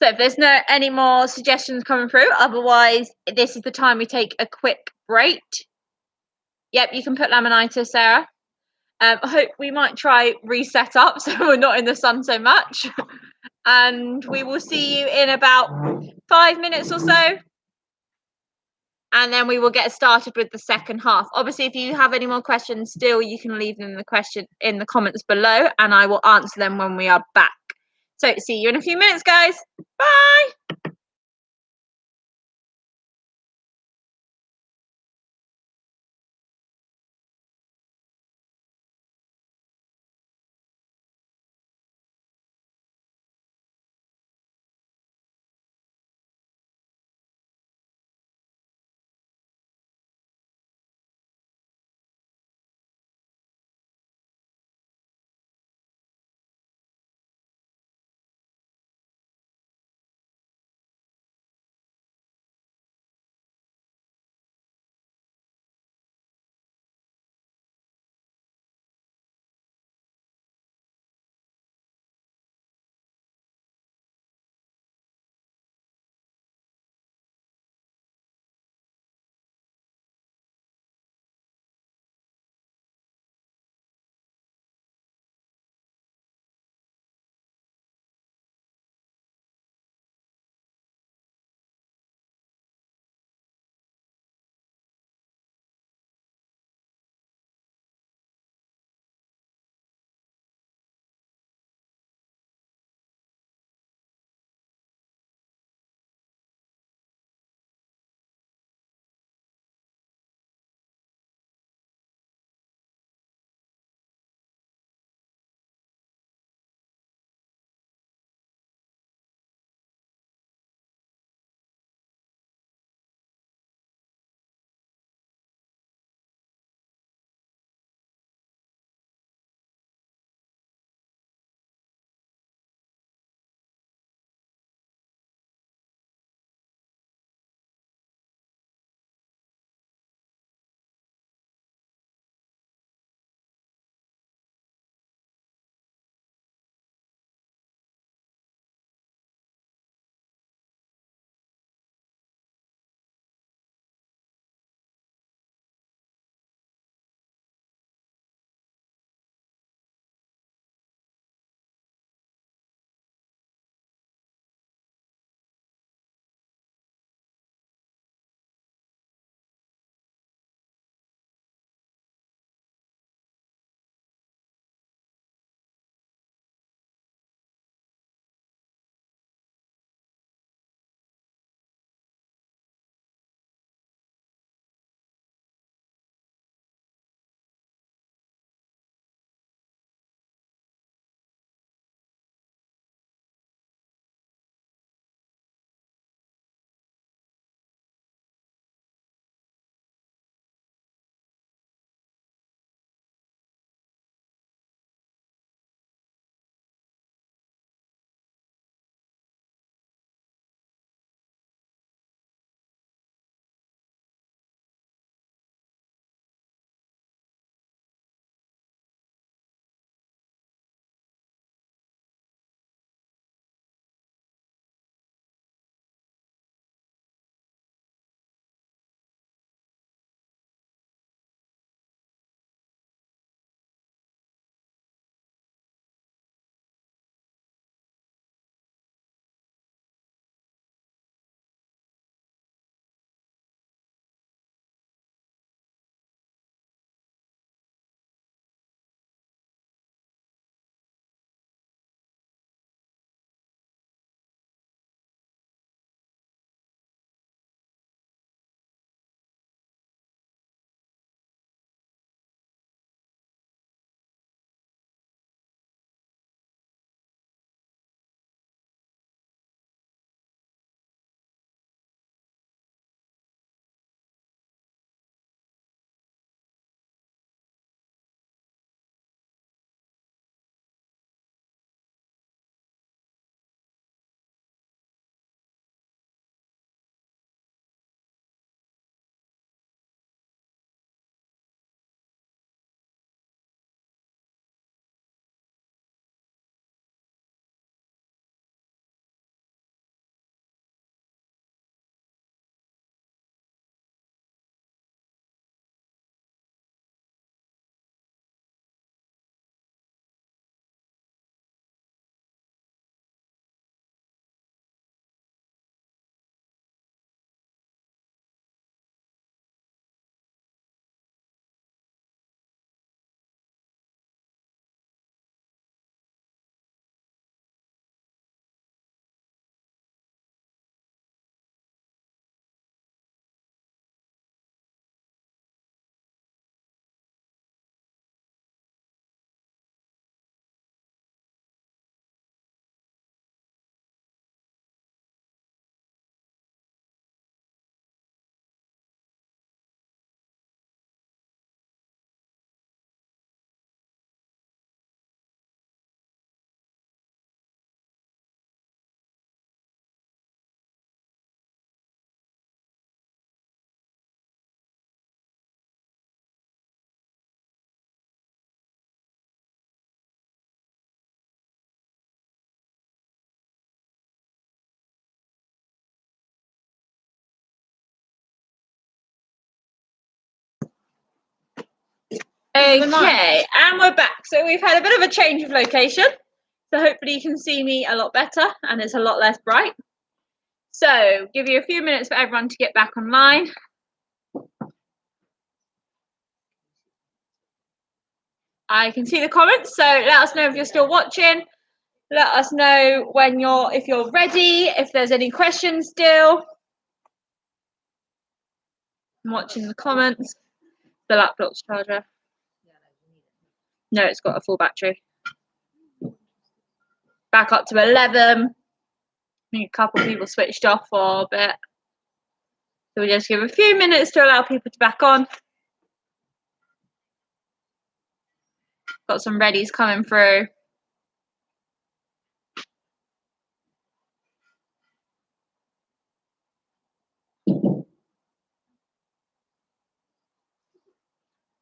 So if there's no any more suggestions coming through, otherwise this is the time we take a quick break. Yep, you can put laminitis, Sarah. I hope we might try reset up so we're not in the sun so much. And we will see you in about 5 minutes or so. And then we will get started with the second half. Obviously, if you have any more questions still, you can leave them in the comments below and I will answer them when we are back. So see you in a few minutes, guys. Bye. Okay, and we're back. So we've had a bit of a change of location. So hopefully you can see me a lot better and it's a lot less bright. So give you a few minutes for everyone to get back online. I can see the comments, so let us know if you're still watching. Let us know when if you're ready, if there's any questions still. I'm watching the comments. The laptop's charger. No, it's got a full battery. Back up to 11. I think a couple of people switched off for a bit. So we'll just give a few minutes to allow people to back on. Got some readies coming through.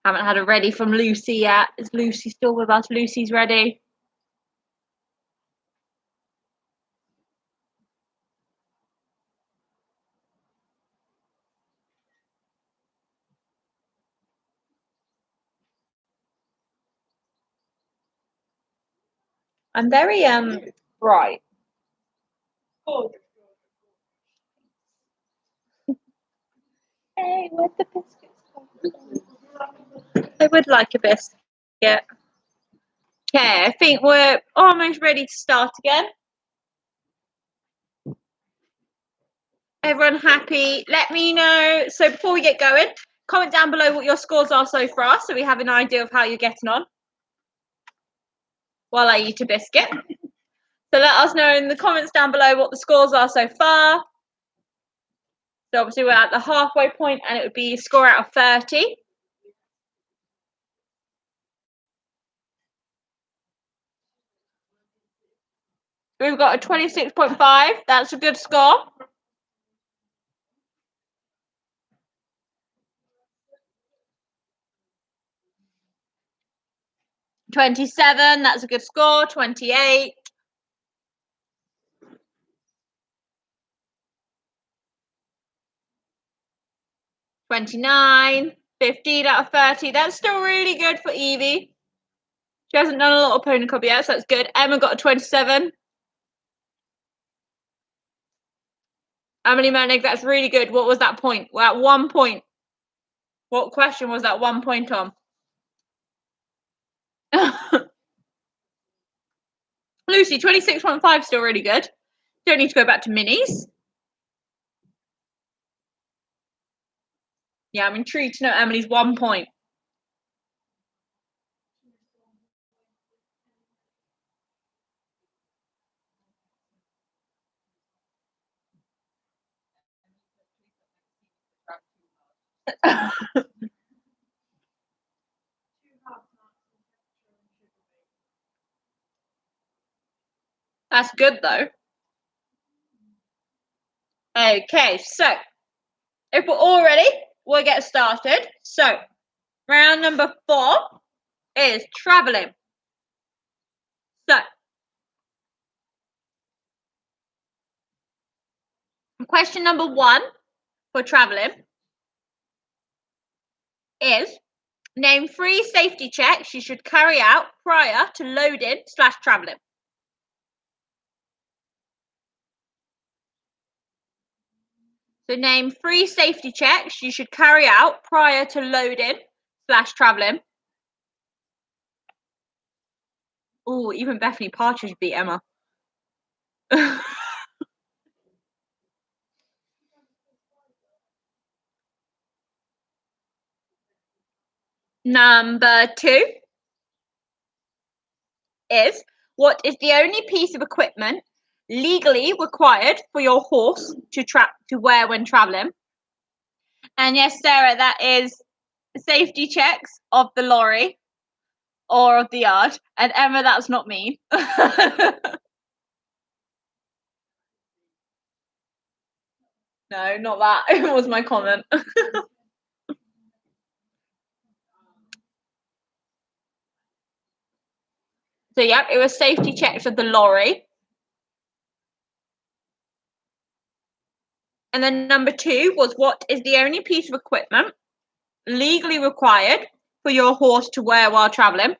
Haven't had a ready from Lucy yet. Is Lucy still with us? Lucy's ready. I'm very bright. Hey, where's the biscuits? I would like a biscuit. Okay, I think we're almost ready to start again. Everyone happy? Let me know. So before we get going, comment down below what your scores are so far so we have an idea of how you're getting on while I eat a biscuit. So let us know in the comments down below what the scores are so far. So obviously we're at the halfway point and it would be a score out of 30. We've got a 26.5. That's a good score. $27, that's a good score. 28. $29. 15 out of 30. That's still really good for Evie. She hasn't done a lot of Pony Club yet, so that's good. Emma got a 27. Emily Menig, that's really good. What was that point? We're at 1 point. What question was that 1 point on? Lucy, 26.5 still really good. Don't need to go back to minis. Yeah, I'm intrigued to know Emily's 1 point. That's good though. Okay, so if we're all ready, we'll get started. So round number 4 is traveling. So question number 1 for traveling is name 3 safety checks you should carry out prior to loading/traveling. So name 3 safety checks you should carry out prior to loading/traveling. Oh, even Bethany Partridge beat Emma. Number 2 is what is the only piece of equipment legally required for your horse to wear when traveling? And yes, Sarah, that is safety checks of the lorry or of the yard. And Emma, that's not me. No, not that. It was my comment. So, yeah, it was safety checks of the lorry. And then number 2 was what is the only piece of equipment legally required for your horse to wear while traveling?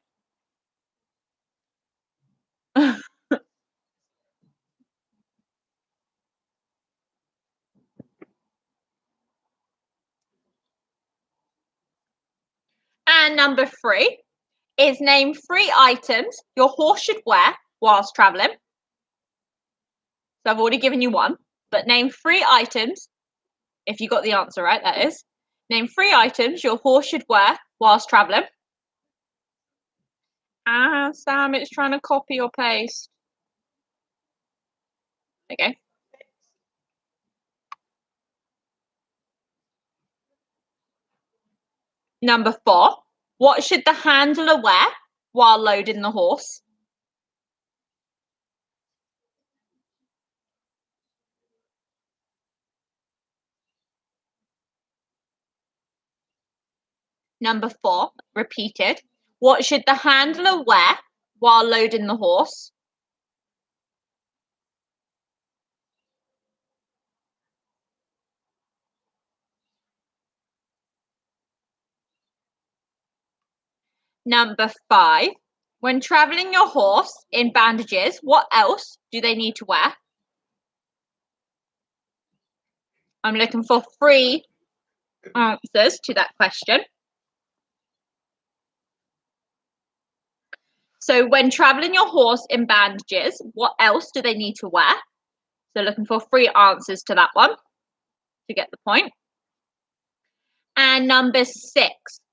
And number 3 is name 3 items your horse should wear whilst traveling. So I've already given you 1, but name 3 items, if you got the answer right, that is. Name 3 items your horse should wear whilst traveling. Ah, Sam, it's trying to copy or paste. Okay. Number 4, what should the handler wear while loading the horse? Number 4, repeated. What should the handler wear while loading the horse? Number 5, when traveling your horse in bandages, what else do they need to wear? I'm looking for 3 answers to that question. So when traveling your horse in bandages, what else do they need to wear? So looking for 3 answers to that one to get the point. And number 6,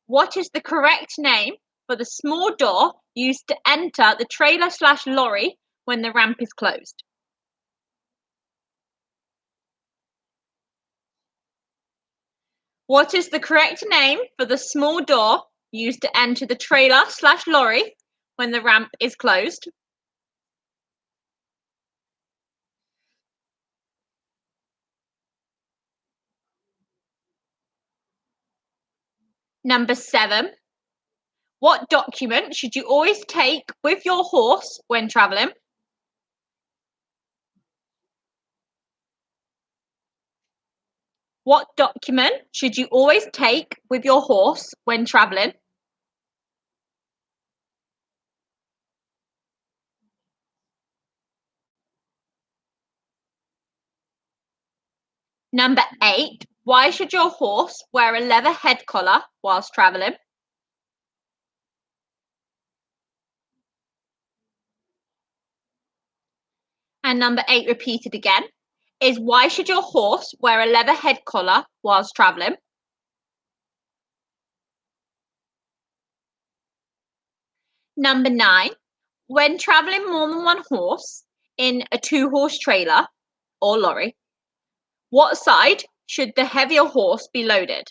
what is the correct name for the small door used to enter the trailer/lorry when the ramp is closed? What is the correct name for the small door used to enter the trailer/lorry when the ramp is closed? Number 7, what document should you always take with your horse when traveling? What document should you always take with your horse when traveling? Number 8, why should your horse wear a leather head collar whilst traveling? And number 8, repeated again, is why should your horse wear a leather head collar whilst traveling? Number 9, when traveling more than one horse in a 2-horse trailer or lorry, what side should the heavier horse be loaded?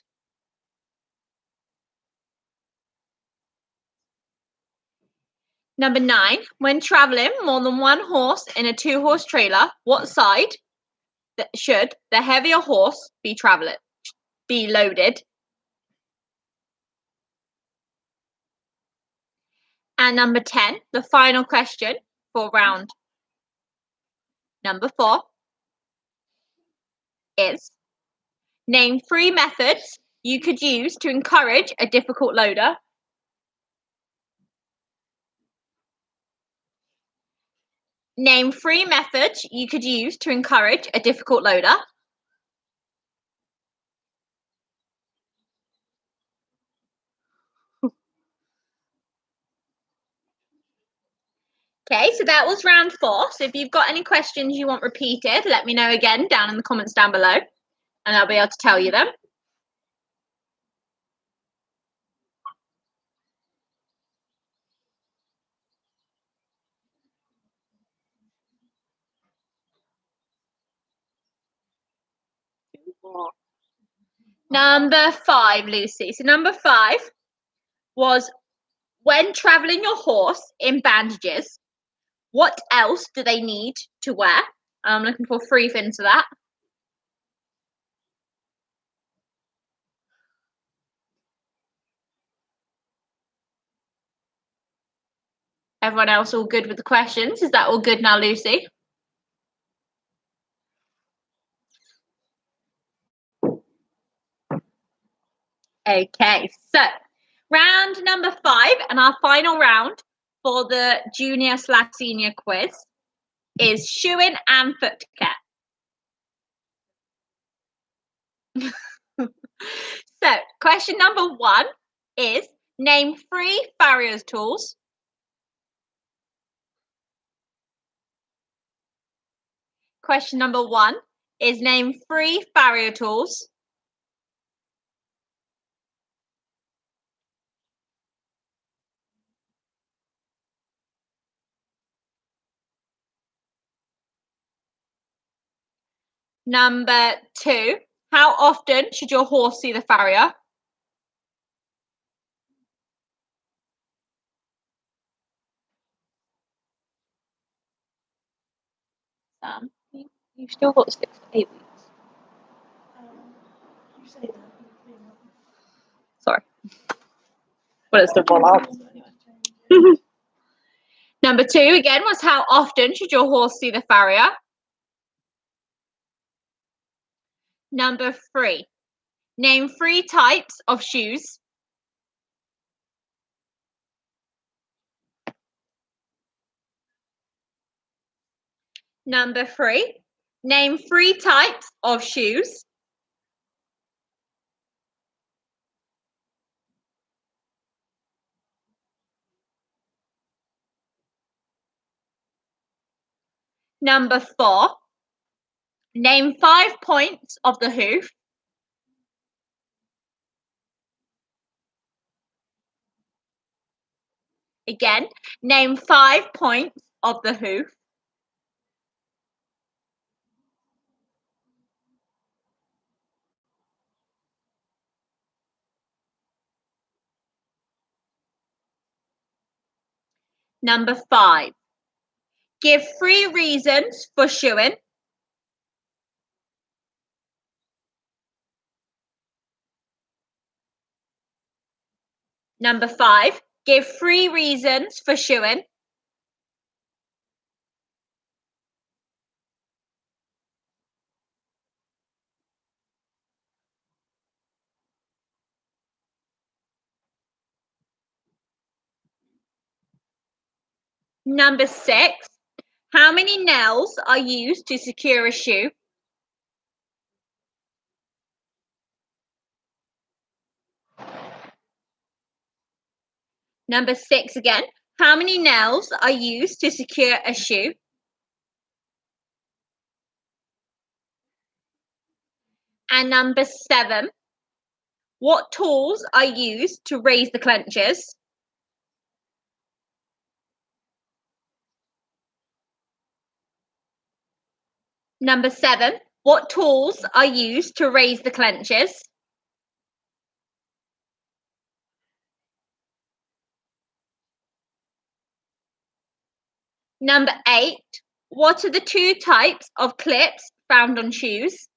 Number 9, when traveling more than one horse in a 2-horse trailer, what side should the heavier horse be loaded? And number 10, the final question for round number 4 is name 3 methods you could use to encourage a difficult loader. Name 3 methods you could use to encourage a difficult loader. Okay, so that was round 4. So if you've got any questions you want repeated, let me know again down in the comments down below, and I'll be able to tell you them. Number 5, Lucy. So number 5 was when traveling your horse in bandages, what else do they need to wear? I'm looking for 3 things for that. Everyone else all good with the questions? Is that all good now, Lucy? Okay, so Round number 5 and our final round for the junior/senior quiz is shoeing and foot care. So, question number 1 is name 3 farrier's tools. Question number 1 is name 3 farrier tools. Number 2, how often should your horse see the farrier? Sam, you've still got 6 to 8 weeks. Sorry. Well, it's the rollout. Number 2 again was how often should your horse see the farrier? Number 3, name 3 types of shoes. Number 3, name 3 types of shoes. Number 4, name 5 points of the hoof. Again, name 5 points of the hoof. Number 5, give 3 reasons for shoeing. Number 5, give 3 reasons for shoeing. Number 6, how many nails are used to secure a shoe? Number 6 again, how many nails are used to secure a shoe? And number 7, what tools are used to raise the clenches? Number 7, what tools are used to raise the clenches? Number 8, what are the 2 types of clips found on shoes?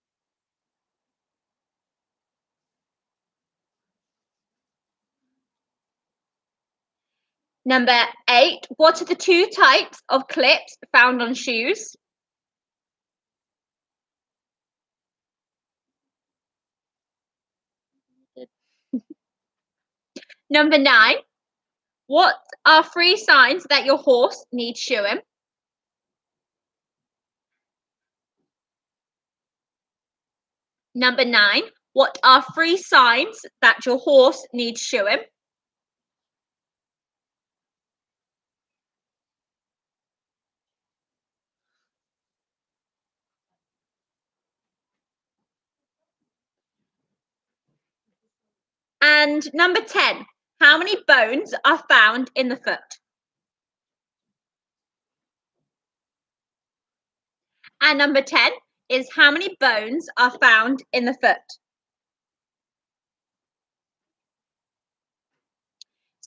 Number 8, what are the 2 types of clips found on shoes? Number 9, what are 3 signs that your horse needs shoeing? Number 9, what are 3 signs that your horse needs shoeing? And number 10, how many bones are found in the foot? And number 10 is how many bones are found in the foot?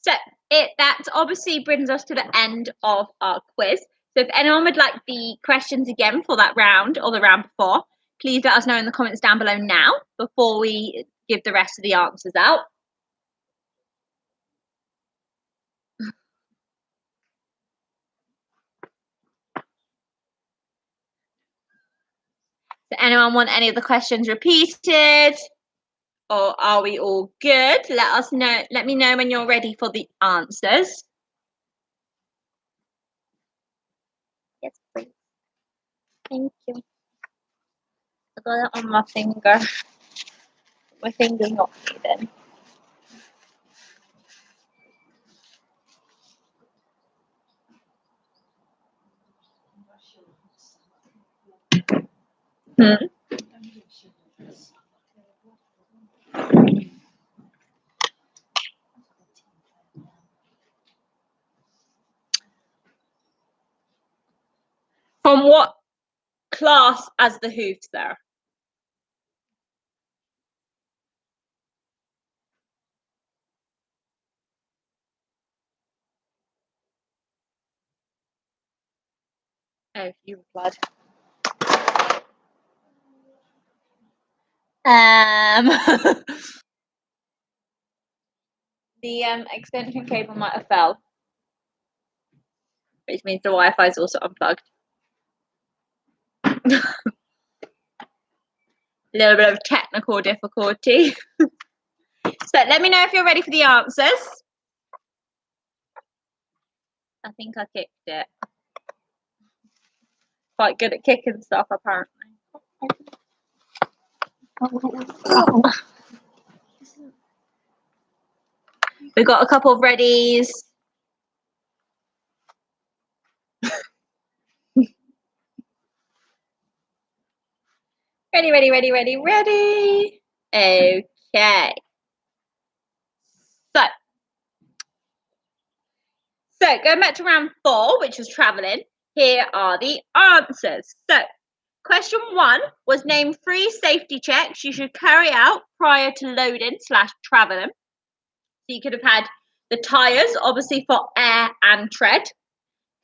So that obviously brings us to the end of our quiz. So if anyone would like the questions again for that round or the round before, please let us know in the comments down below now before we give the rest of the answers out. Does anyone want any of the questions repeated or are we all good? Let me know when you're ready for the answers. Yes, please. Thank you. I got it on my finger. My finger's not moving. From what class as the hoofs there? Oh, you replied. The extension cable might have fell, which means the Wi-Fi is also unplugged. A little bit of technical difficulty. So let me know if you're ready for the answers. I think I kicked it. Quite good at kicking stuff, apparently. We've got a couple of readies. Ready. Okay. So going back to round 4, which was travelling, here are the answers. So question 1 was name 3 safety checks you should carry out prior to loading / travelling. So you could have had the tyres, obviously for air and tread.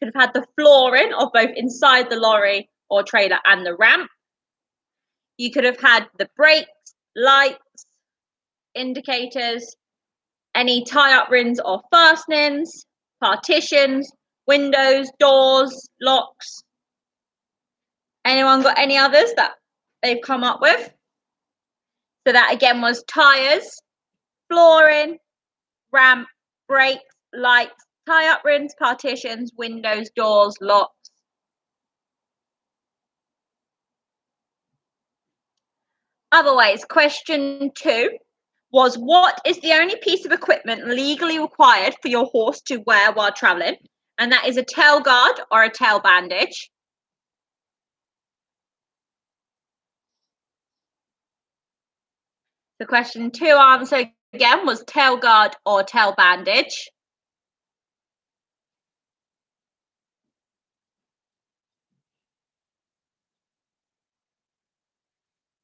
Could have had the flooring of both inside the lorry or trailer and the ramp. You could have had the brakes, lights, indicators, any tie-up rings or fastenings, partitions, windows, doors, locks. Anyone got any others that they've come up with? So that again was tyres, flooring, ramp, brakes, lights, tie-up rings, partitions, windows, doors, locks. Otherwise, question 2 was what is the only piece of equipment legally required for your horse to wear while travelling? And that is a tail guard or a tail bandage. The question 2 answer again was tail guard or tail bandage.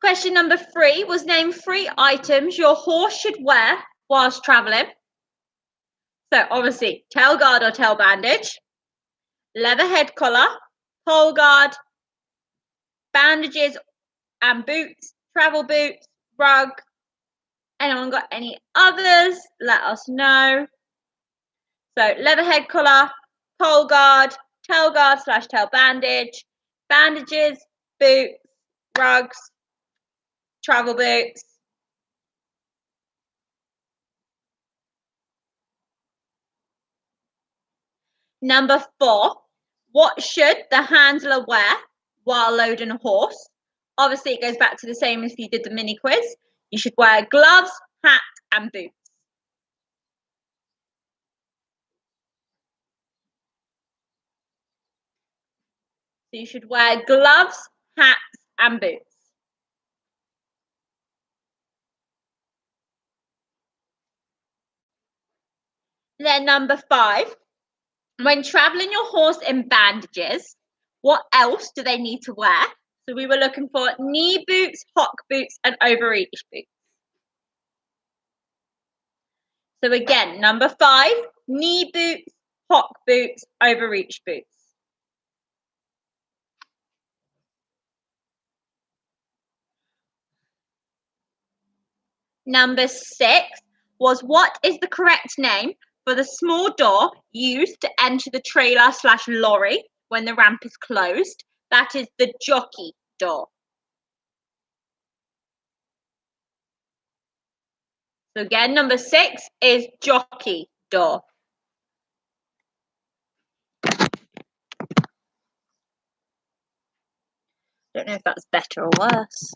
Question number 3 was name 3 items your horse should wear whilst travelling. So obviously tail guard or tail bandage, leather head collar, pole guard, bandages and boots, travel boots, rug. Anyone got any others? Let us know. So leather head collar, pole guard, tail guard / tail bandage, bandages, boots, rugs, travel boots. Number 4, what should the handler wear while loading a horse? Obviously, it goes back to the same as if you did the mini quiz. You should wear gloves, hat, and boots. So you should wear gloves, hats, and boots. Then number 5, when traveling your horse in bandages, what else do they need to wear? So we were looking for knee boots, hock boots, and overreach boots. So again, number 5, knee boots, hock boots, overreach boots. Number 6 was what is the correct name for the small door used to enter the trailer / lorry when the ramp is closed? That is the jockey door. So again, number 6 is jockey door. Don't know if that's better or worse.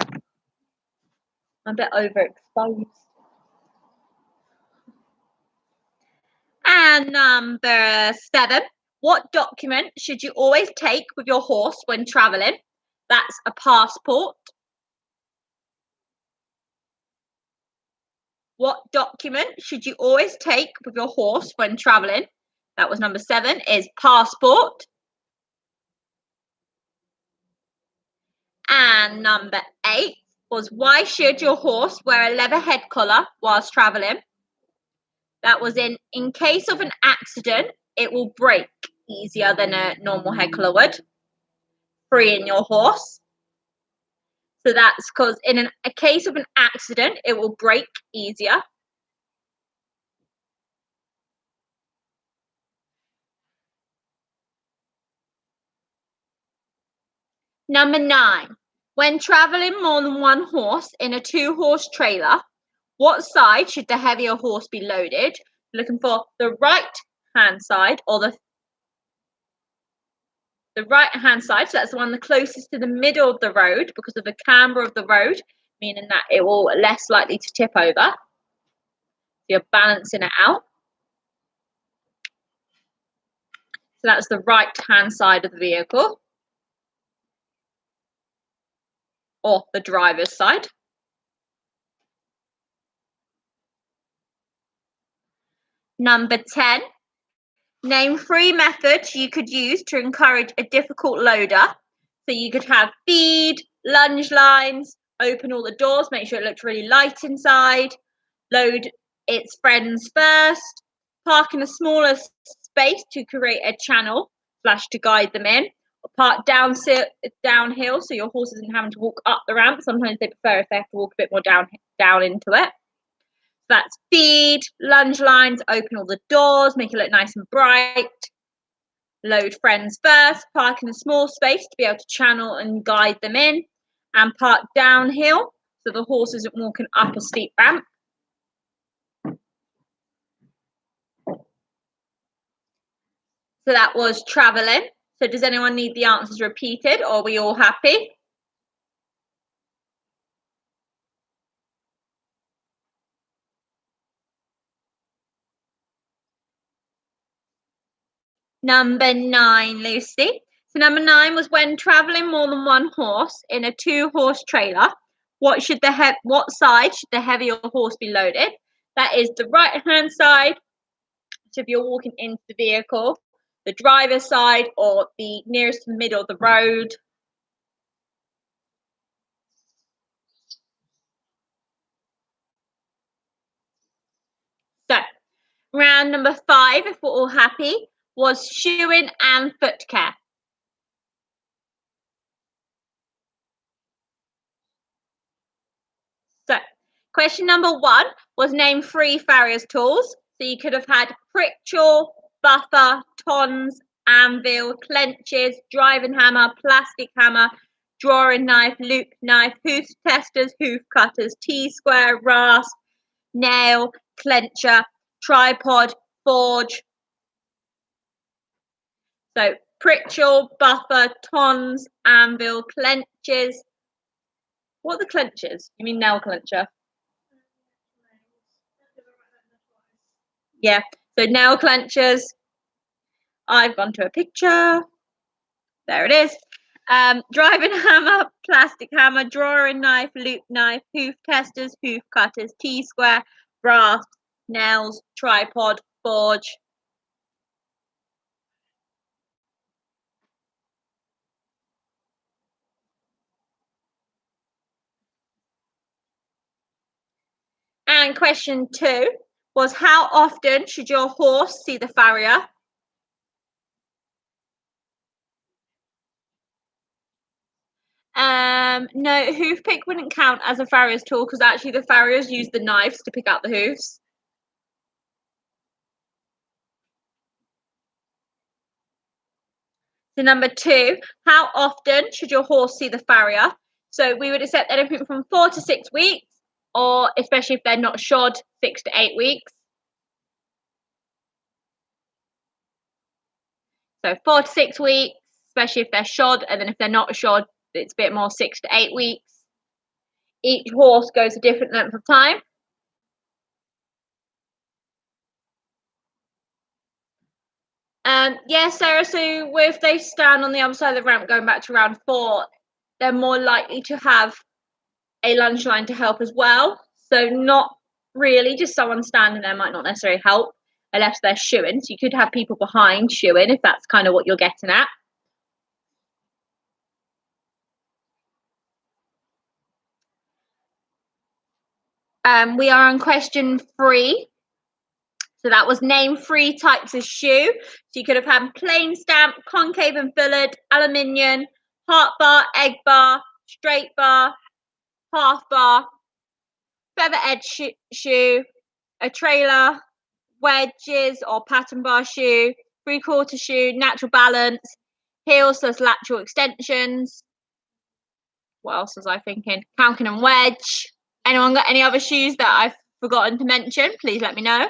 I'm a bit overexposed. And number 7, what document should you always take with your horse when traveling? That's a passport. What document should you always take with your horse when traveling? That was number 7, is passport. And number 8 was, why should your horse wear a leather head collar whilst traveling? That was in case of an accident, it will break easier than a normal head collar would, freeing your horse. So that's because in a case of an accident, it will break easier. Number 9, when traveling more than one horse in a 2-horse trailer, what side should the heavier horse be loaded? Looking for the right hand side or the right hand side. So that's the one the closest to the middle of the road because of the camber of the road, meaning that it will less likely to tip over. So you're balancing it out. So that's the right hand side of the vehicle or the driver's side. Number 10, name 3 methods you could use to encourage a difficult loader. So you could have feed, lunge lines, open all the doors, make sure it looks really light inside, load its friends first, park in a smaller space to create a channel / to guide them in, or park downhill so your horse isn't having to walk up the ramp. Sometimes they prefer if they have to walk a bit more down into it. That's feed, lunge lines, open all the doors, make it look nice and bright. Load friends first, park in a small space to be able to channel and guide them in, and park downhill so the horse isn't walking up a steep ramp. So that was traveling. So does anyone need the answers repeated, or are we all happy? Number 9, Lucy. So number 9 was, when traveling more than one horse in a 2-horse trailer, what side should the heavier horse be loaded? That is the right hand side. So if you're walking into the vehicle, the driver's side, or the nearest to the middle of the road. So round number 5, if we're all happy, was shoeing and foot care. So question number 1 was, name 3 farrier's tools. So you could have had prickchaw, buffer, tongs, anvil, clenches, driving hammer, plastic hammer, drawing knife, loop knife, hoof testers, hoof cutters, T-square, rasp, nail, clencher, tripod, forge. So prickchaw, buffer, tongs, anvil, clenches. What are the clenches? You mean nail clencher? Yeah, so nail clenchers. I've gone to a picture. There it is. Driving hammer, plastic hammer, drawing knife, loop knife, hoof testers, hoof cutters, T-square, brass, nails, tripod, forge. And question 2 was, how often should your horse see the farrier? No, hoof pick wouldn't count as a farrier's tool because actually the farriers use the knives to pick out the hoofs. So number 2, how often should your horse see the farrier? So we would accept anything from 4 to 6 weeks, or especially if they're not shod, 6 to 8 weeks. So 4 to 6 weeks, especially if they're shod, and then if they're not shod, it's a bit more, 6 to 8 weeks. Each horse goes a different length of time. Yeah, Sarah, so if they stand on the other side of the ramp going back to round 4, they're more likely to have a lunge line to help as well. So not really, just someone standing there might not necessarily help unless they're shoeing. So you could have people behind shoeing if that's kind of what you're getting at. We are on question 3. So that was name 3 types of shoe. So you could have had plain stamp, concave and filleted, aluminium, heart bar, egg bar, straight bar, half bar, feather edge shoe, a trailer, wedges or pattern bar shoe, 3/4 shoe, natural balance, heels plus lateral extensions. What else was I thinking? Calkin and wedge. Anyone got any other shoes that I've forgotten to mention? Please let me know.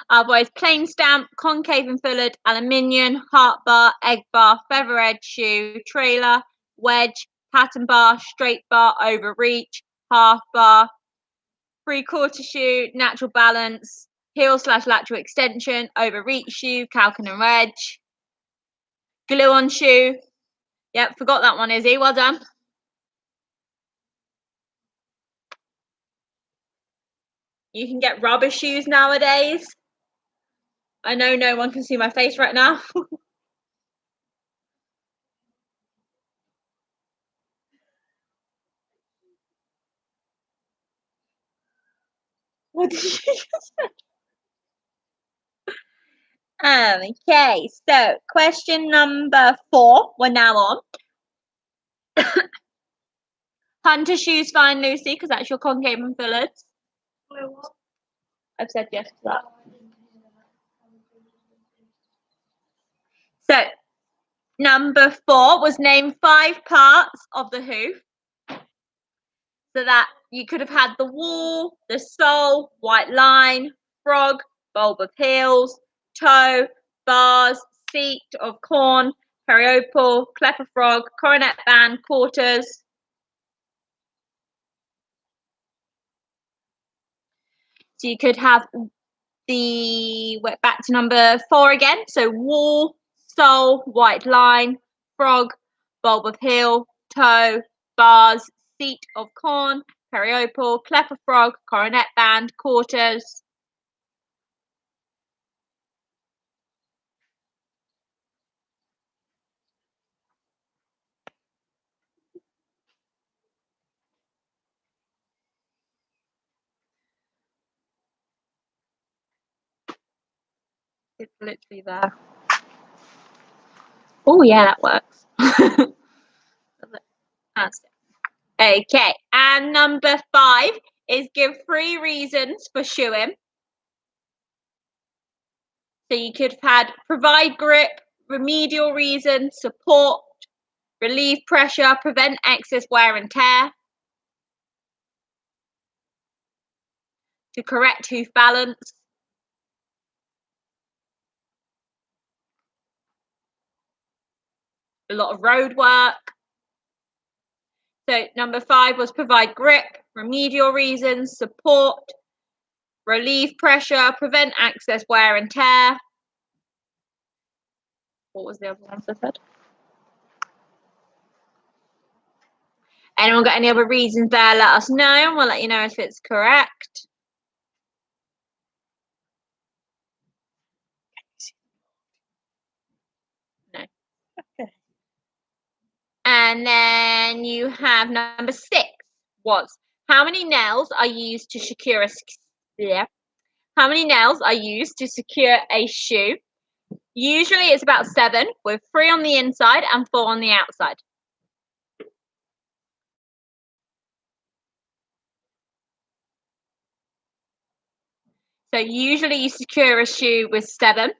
Otherwise, plain stamp, concave and filleted, aluminium, heart bar, egg bar, feather edge shoe, trailer, wedge, pattern bar, straight bar, overreach, half bar, 3/4 shoe, natural balance, heel slash lateral extension, overreach shoe, calkin and wedge, glue on shoe. Yep, forgot that one, Izzy. Well done. You can get rubber shoes nowadays. I know no one can see my face right now. What did you just say? Okay, so question number 4. We're now on. Hunter shoes, fine, Lucy, because that's your concave and filled. I've said yes to that. So, number 4 was name 5 parts of the hoof. So that you could have had the wall, the sole, white line, frog, bulb of heels, toe, bars, seat of corn, periopal, cleft of frog, coronet band, quarters. So you could have back to number 4 again. So wall, sole, white line, frog, bulb of heel, toe, bars, seat of corn, periopal, cleft of frog, coronet band, quarters. It's literally there. Oh yeah, that works. That's it. Okay, and number 5 is give 3 reasons for shoeing. So you could have had provide grip, remedial reason, support, relieve pressure, prevent excess wear and tear, to correct hoof balance, a lot of road work. So number 5 was provide grip, remedial reasons, support, relieve pressure, prevent excess wear and tear. What was the other ones I said? Anyone got any other reasons there? Let us know and we'll let you know if it's correct. No. Okay. And then you have number 6 was how many nails are used to secure How many nails are used to secure a shoe? Usually it's about 7 with 3 on the inside and 4 on the outside. So usually you secure a shoe with 7,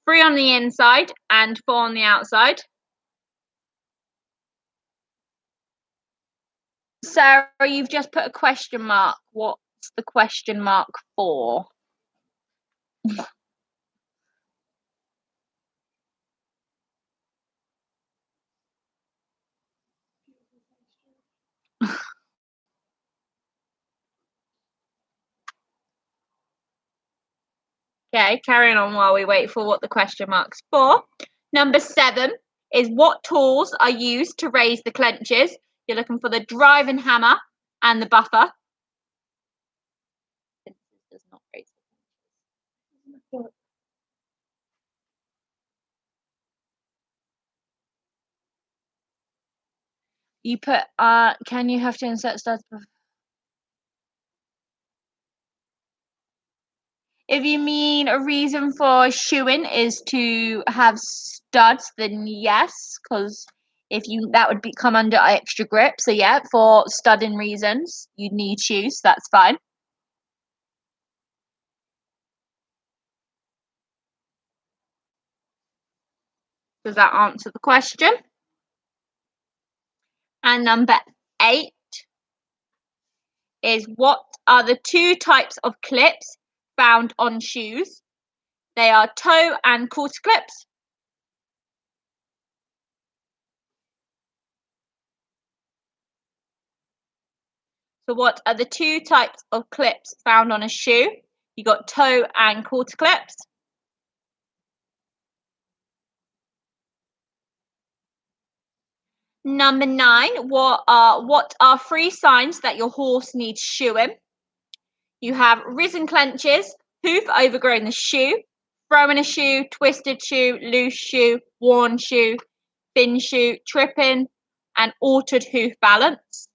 3 on the inside and 4 on the outside. Sarah, you've just put a question mark. What's What's the question mark for? Okay, carrying on while we wait for what the question mark's for. Number 7 is what tools are used to raise the clenches? You're looking for the driving hammer and the buffer. Does not raise the clenches. You put, can you have to insert studs? If you mean a reason for shoeing is to have studs, then yes, because that would come under extra grip. So yeah, for studding reasons, you'd need shoes. That's fine. Does that answer the question? And number 8 is what are the 2 types of clips found on shoes? They are toe and quarter clips. So what are the 2 types of clips found on a shoe? You got toe and quarter clips. Number 9, what are 3 signs that your horse needs shoeing? You have risen clenches, hoof overgrown the shoe, throwing a shoe, twisted shoe, loose shoe, worn shoe, thin shoe, tripping, and altered hoof balance.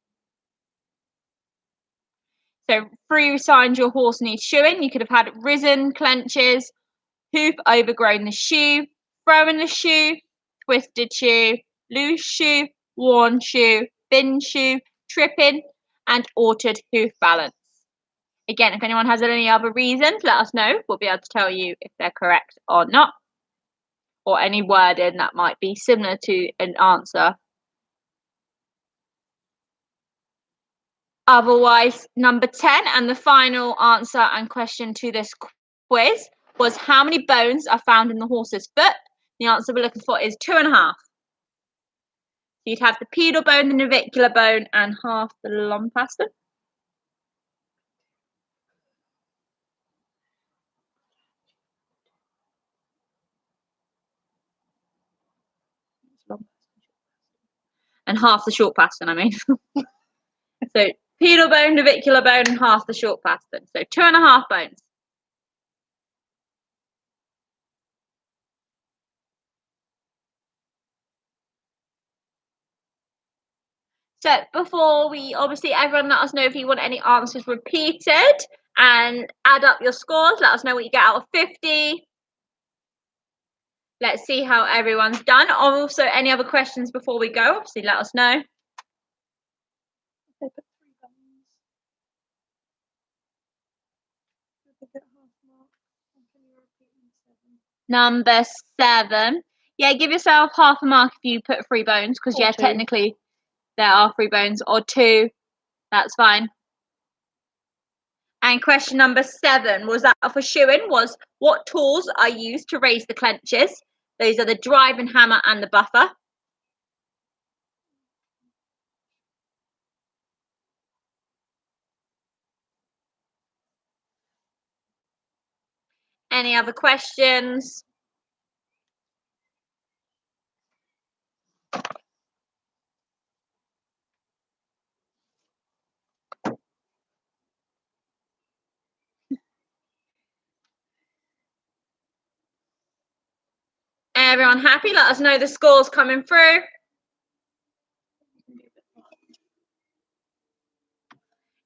So 3 signs your horse needs shoeing. You could have had risen clenches, hoof overgrown the shoe, throwing the shoe, twisted shoe, loose shoe, worn shoe, thin shoe, tripping, and altered hoof balance. Again, if anyone has any other reasons, let us know. We'll be able to tell you if they're correct or not, or any wording that might be similar to an answer. Otherwise, number 10 and the final answer and question to this quiz was how many bones are found in the horse's foot? The answer we're looking for is 2.5. So you'd have the pedal bone, the navicular bone, and half the lompaston. And half the short pastern, I mean. So pedal bone, navicular bone, and half the short pastern. So 2.5 bones. So before we, obviously, everyone let us know if you want any answers repeated and add up your scores. Let us know what you get out of 50. Let's see how everyone's done. Also, any other questions before we go, obviously let us know. Number 7. Yeah, give yourself half a mark if you put 3 bones, because yeah, 2. Technically there are 3 bones, or 2. That's fine. And question number 7 was that for shoeing was what tools are used to raise the clenches? Those are the driving hammer and the buffer. Any other questions? Everyone happy? Let us know the scores coming through.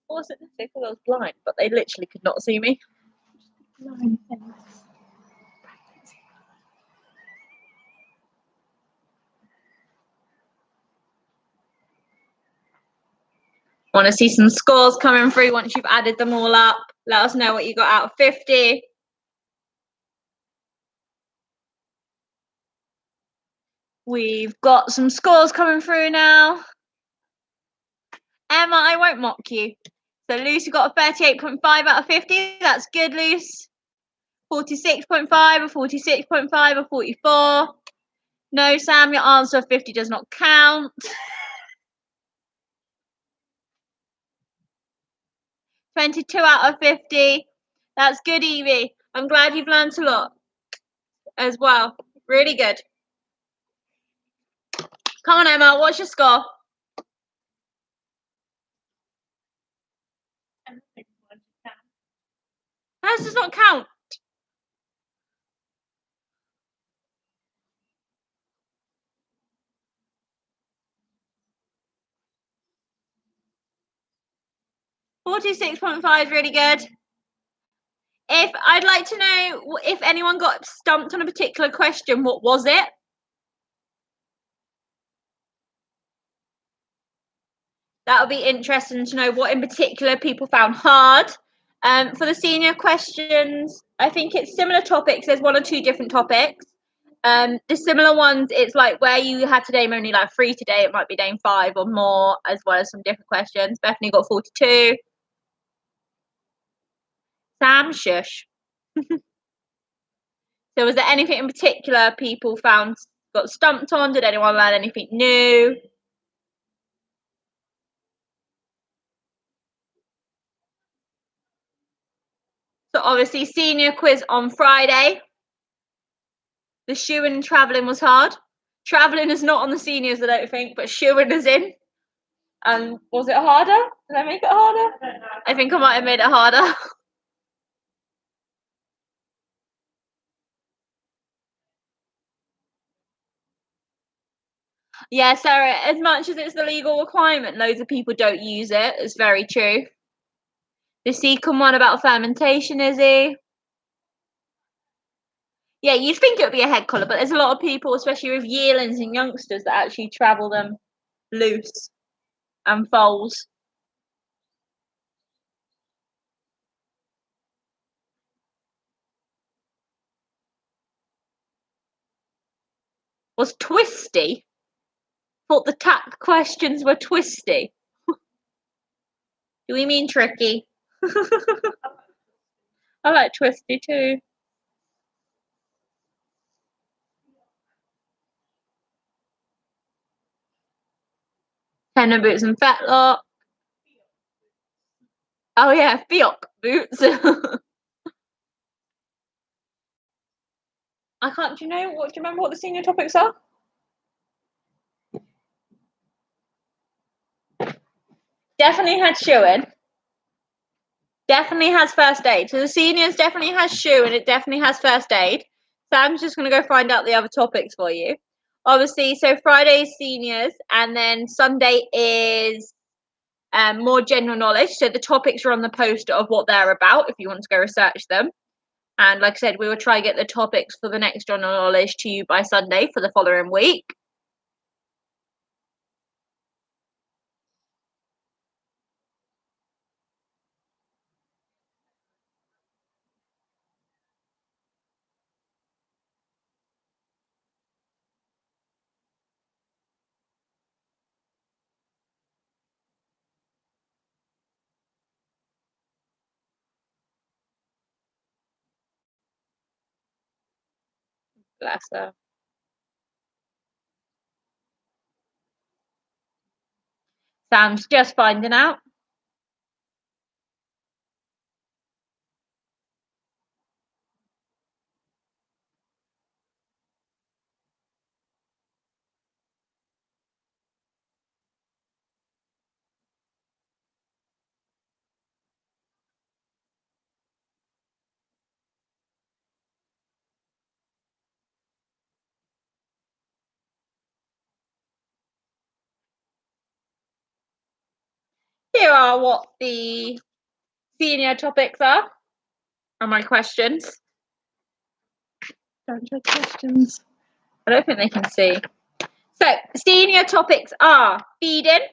Also, they thought I was blind, but they literally could not see me. Want to see some scores coming through once you've added them all up. Let us know what you got out of 50. We've got some scores coming through now. Emma, I won't mock you. So Lucy got a 38.5 out of 50. That's good, Luce. 46.5 or 46.5 or 44. No, Sam, your answer of 50 does not count. 22 out of 50. That's good, Evie. I'm glad you've learned a lot as well. Really good. Come on, Emma. What's your score? Hers does not count. $46.5 is really good. If I'd like to know if anyone got stumped on a particular question, what was it? That would be interesting to know what in particular people found hard. For the senior questions, I think it's similar topics. There's one or two different topics. The similar ones, it's like where you had to name only like 3 today, it might be name 5 or more, as well as some different questions. Bethany got 42. Sam, shush. So was there anything in particular people found got stumped on? Did anyone learn anything new? So obviously senior quiz on Friday. The shoeing and travelling was hard. Travelling is not on the seniors, I don't think, but shoeing is in. And was it harder? Did I make it harder? I think I might have made it harder. Yeah, Sarah, as much as it's the legal requirement, loads of people don't use it. It's very true. The second one about fermentation, Izzy. Yeah, you'd think it would be a head collar, but there's a lot of people, especially with yearlings and youngsters, that actually travel them loose and foals. Was twisty. Thought the tack questions were twisty. Do we mean tricky? I like twisty too. Tenor boots and fetlock. Oh yeah, Fiok boots. I can't. Do you know what? Do you remember what the senior topics are? Definitely had shoeing. Definitely has first aid. So the seniors definitely has shoe and it definitely has first aid. Sam's just gonna go find out the other topics for you. Obviously, so Friday's seniors and then Sunday is more general knowledge. So the topics are on the poster of what they're about if you want to go research them. And like I said, we will try to get the topics for the next general knowledge to you by Sunday for the following week. Bless her. Sam's just finding out. Here are what the senior topics are and my questions. Questions. I don't think they can see. So, senior topics are feeding,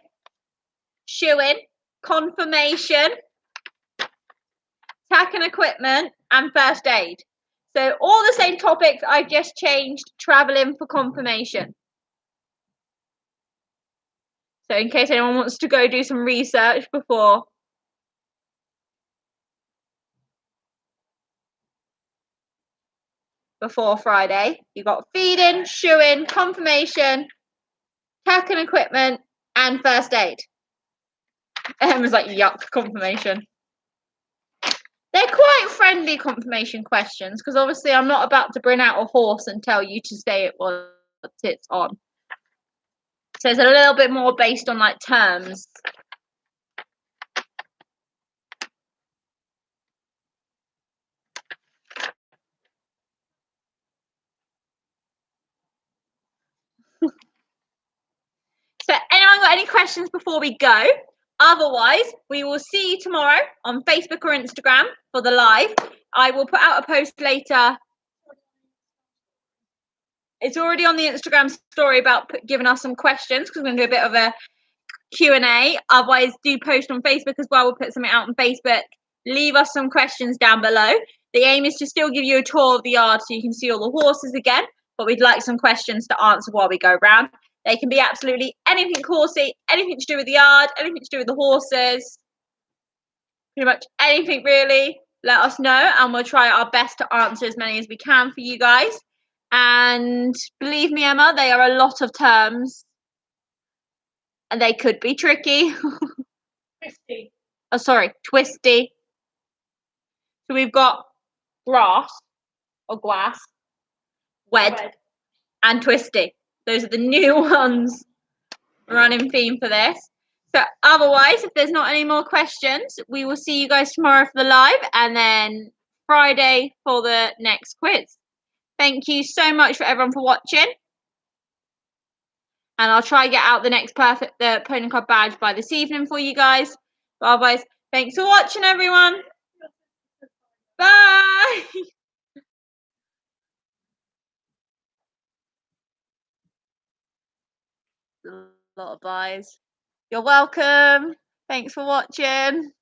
shoeing, confirmation, tack and equipment, and first aid. So, all the same topics, I've just changed travelling for confirmation. So, in case anyone wants to go do some research before before Friday. You've got feeding, shoeing, confirmation, tech and equipment, and first aid. Emma's like, yuck, confirmation. They're quite friendly confirmation questions because obviously I'm not about to bring out a horse and tell you to say it what it's on. So it's a little bit more based on like terms. So anyone got any questions before we go? Otherwise, we will see you tomorrow on Facebook or Instagram for the live. I will put out a post later. It's already on the Instagram story about giving us some questions because we're going to do a bit of a Q&A. Otherwise, do post on Facebook as well. We'll put something out on Facebook. Leave us some questions down below. The aim is to still give you a tour of the yard so you can see all the horses again, but we'd like some questions to answer while we go round. They can be absolutely anything horsey, anything to do with the yard, anything to do with the horses, pretty much anything really. Let us know and we'll try our best to answer as many as we can for you guys. And believe me, Emma, they are a lot of terms and they could be tricky. Twisty. Oh, sorry, twisty. So we've got grass or glass, wed, and twisty. Those are the new ones running theme for this. So otherwise, if there's not any more questions, we will see you guys tomorrow for the live and then Friday for the next quiz. Thank you so much for everyone for watching. And I'll try to get out the next the Pony Club badge by this evening for you guys. But otherwise, thanks for watching, everyone. Bye. A lot of buys. You're welcome. Thanks for watching.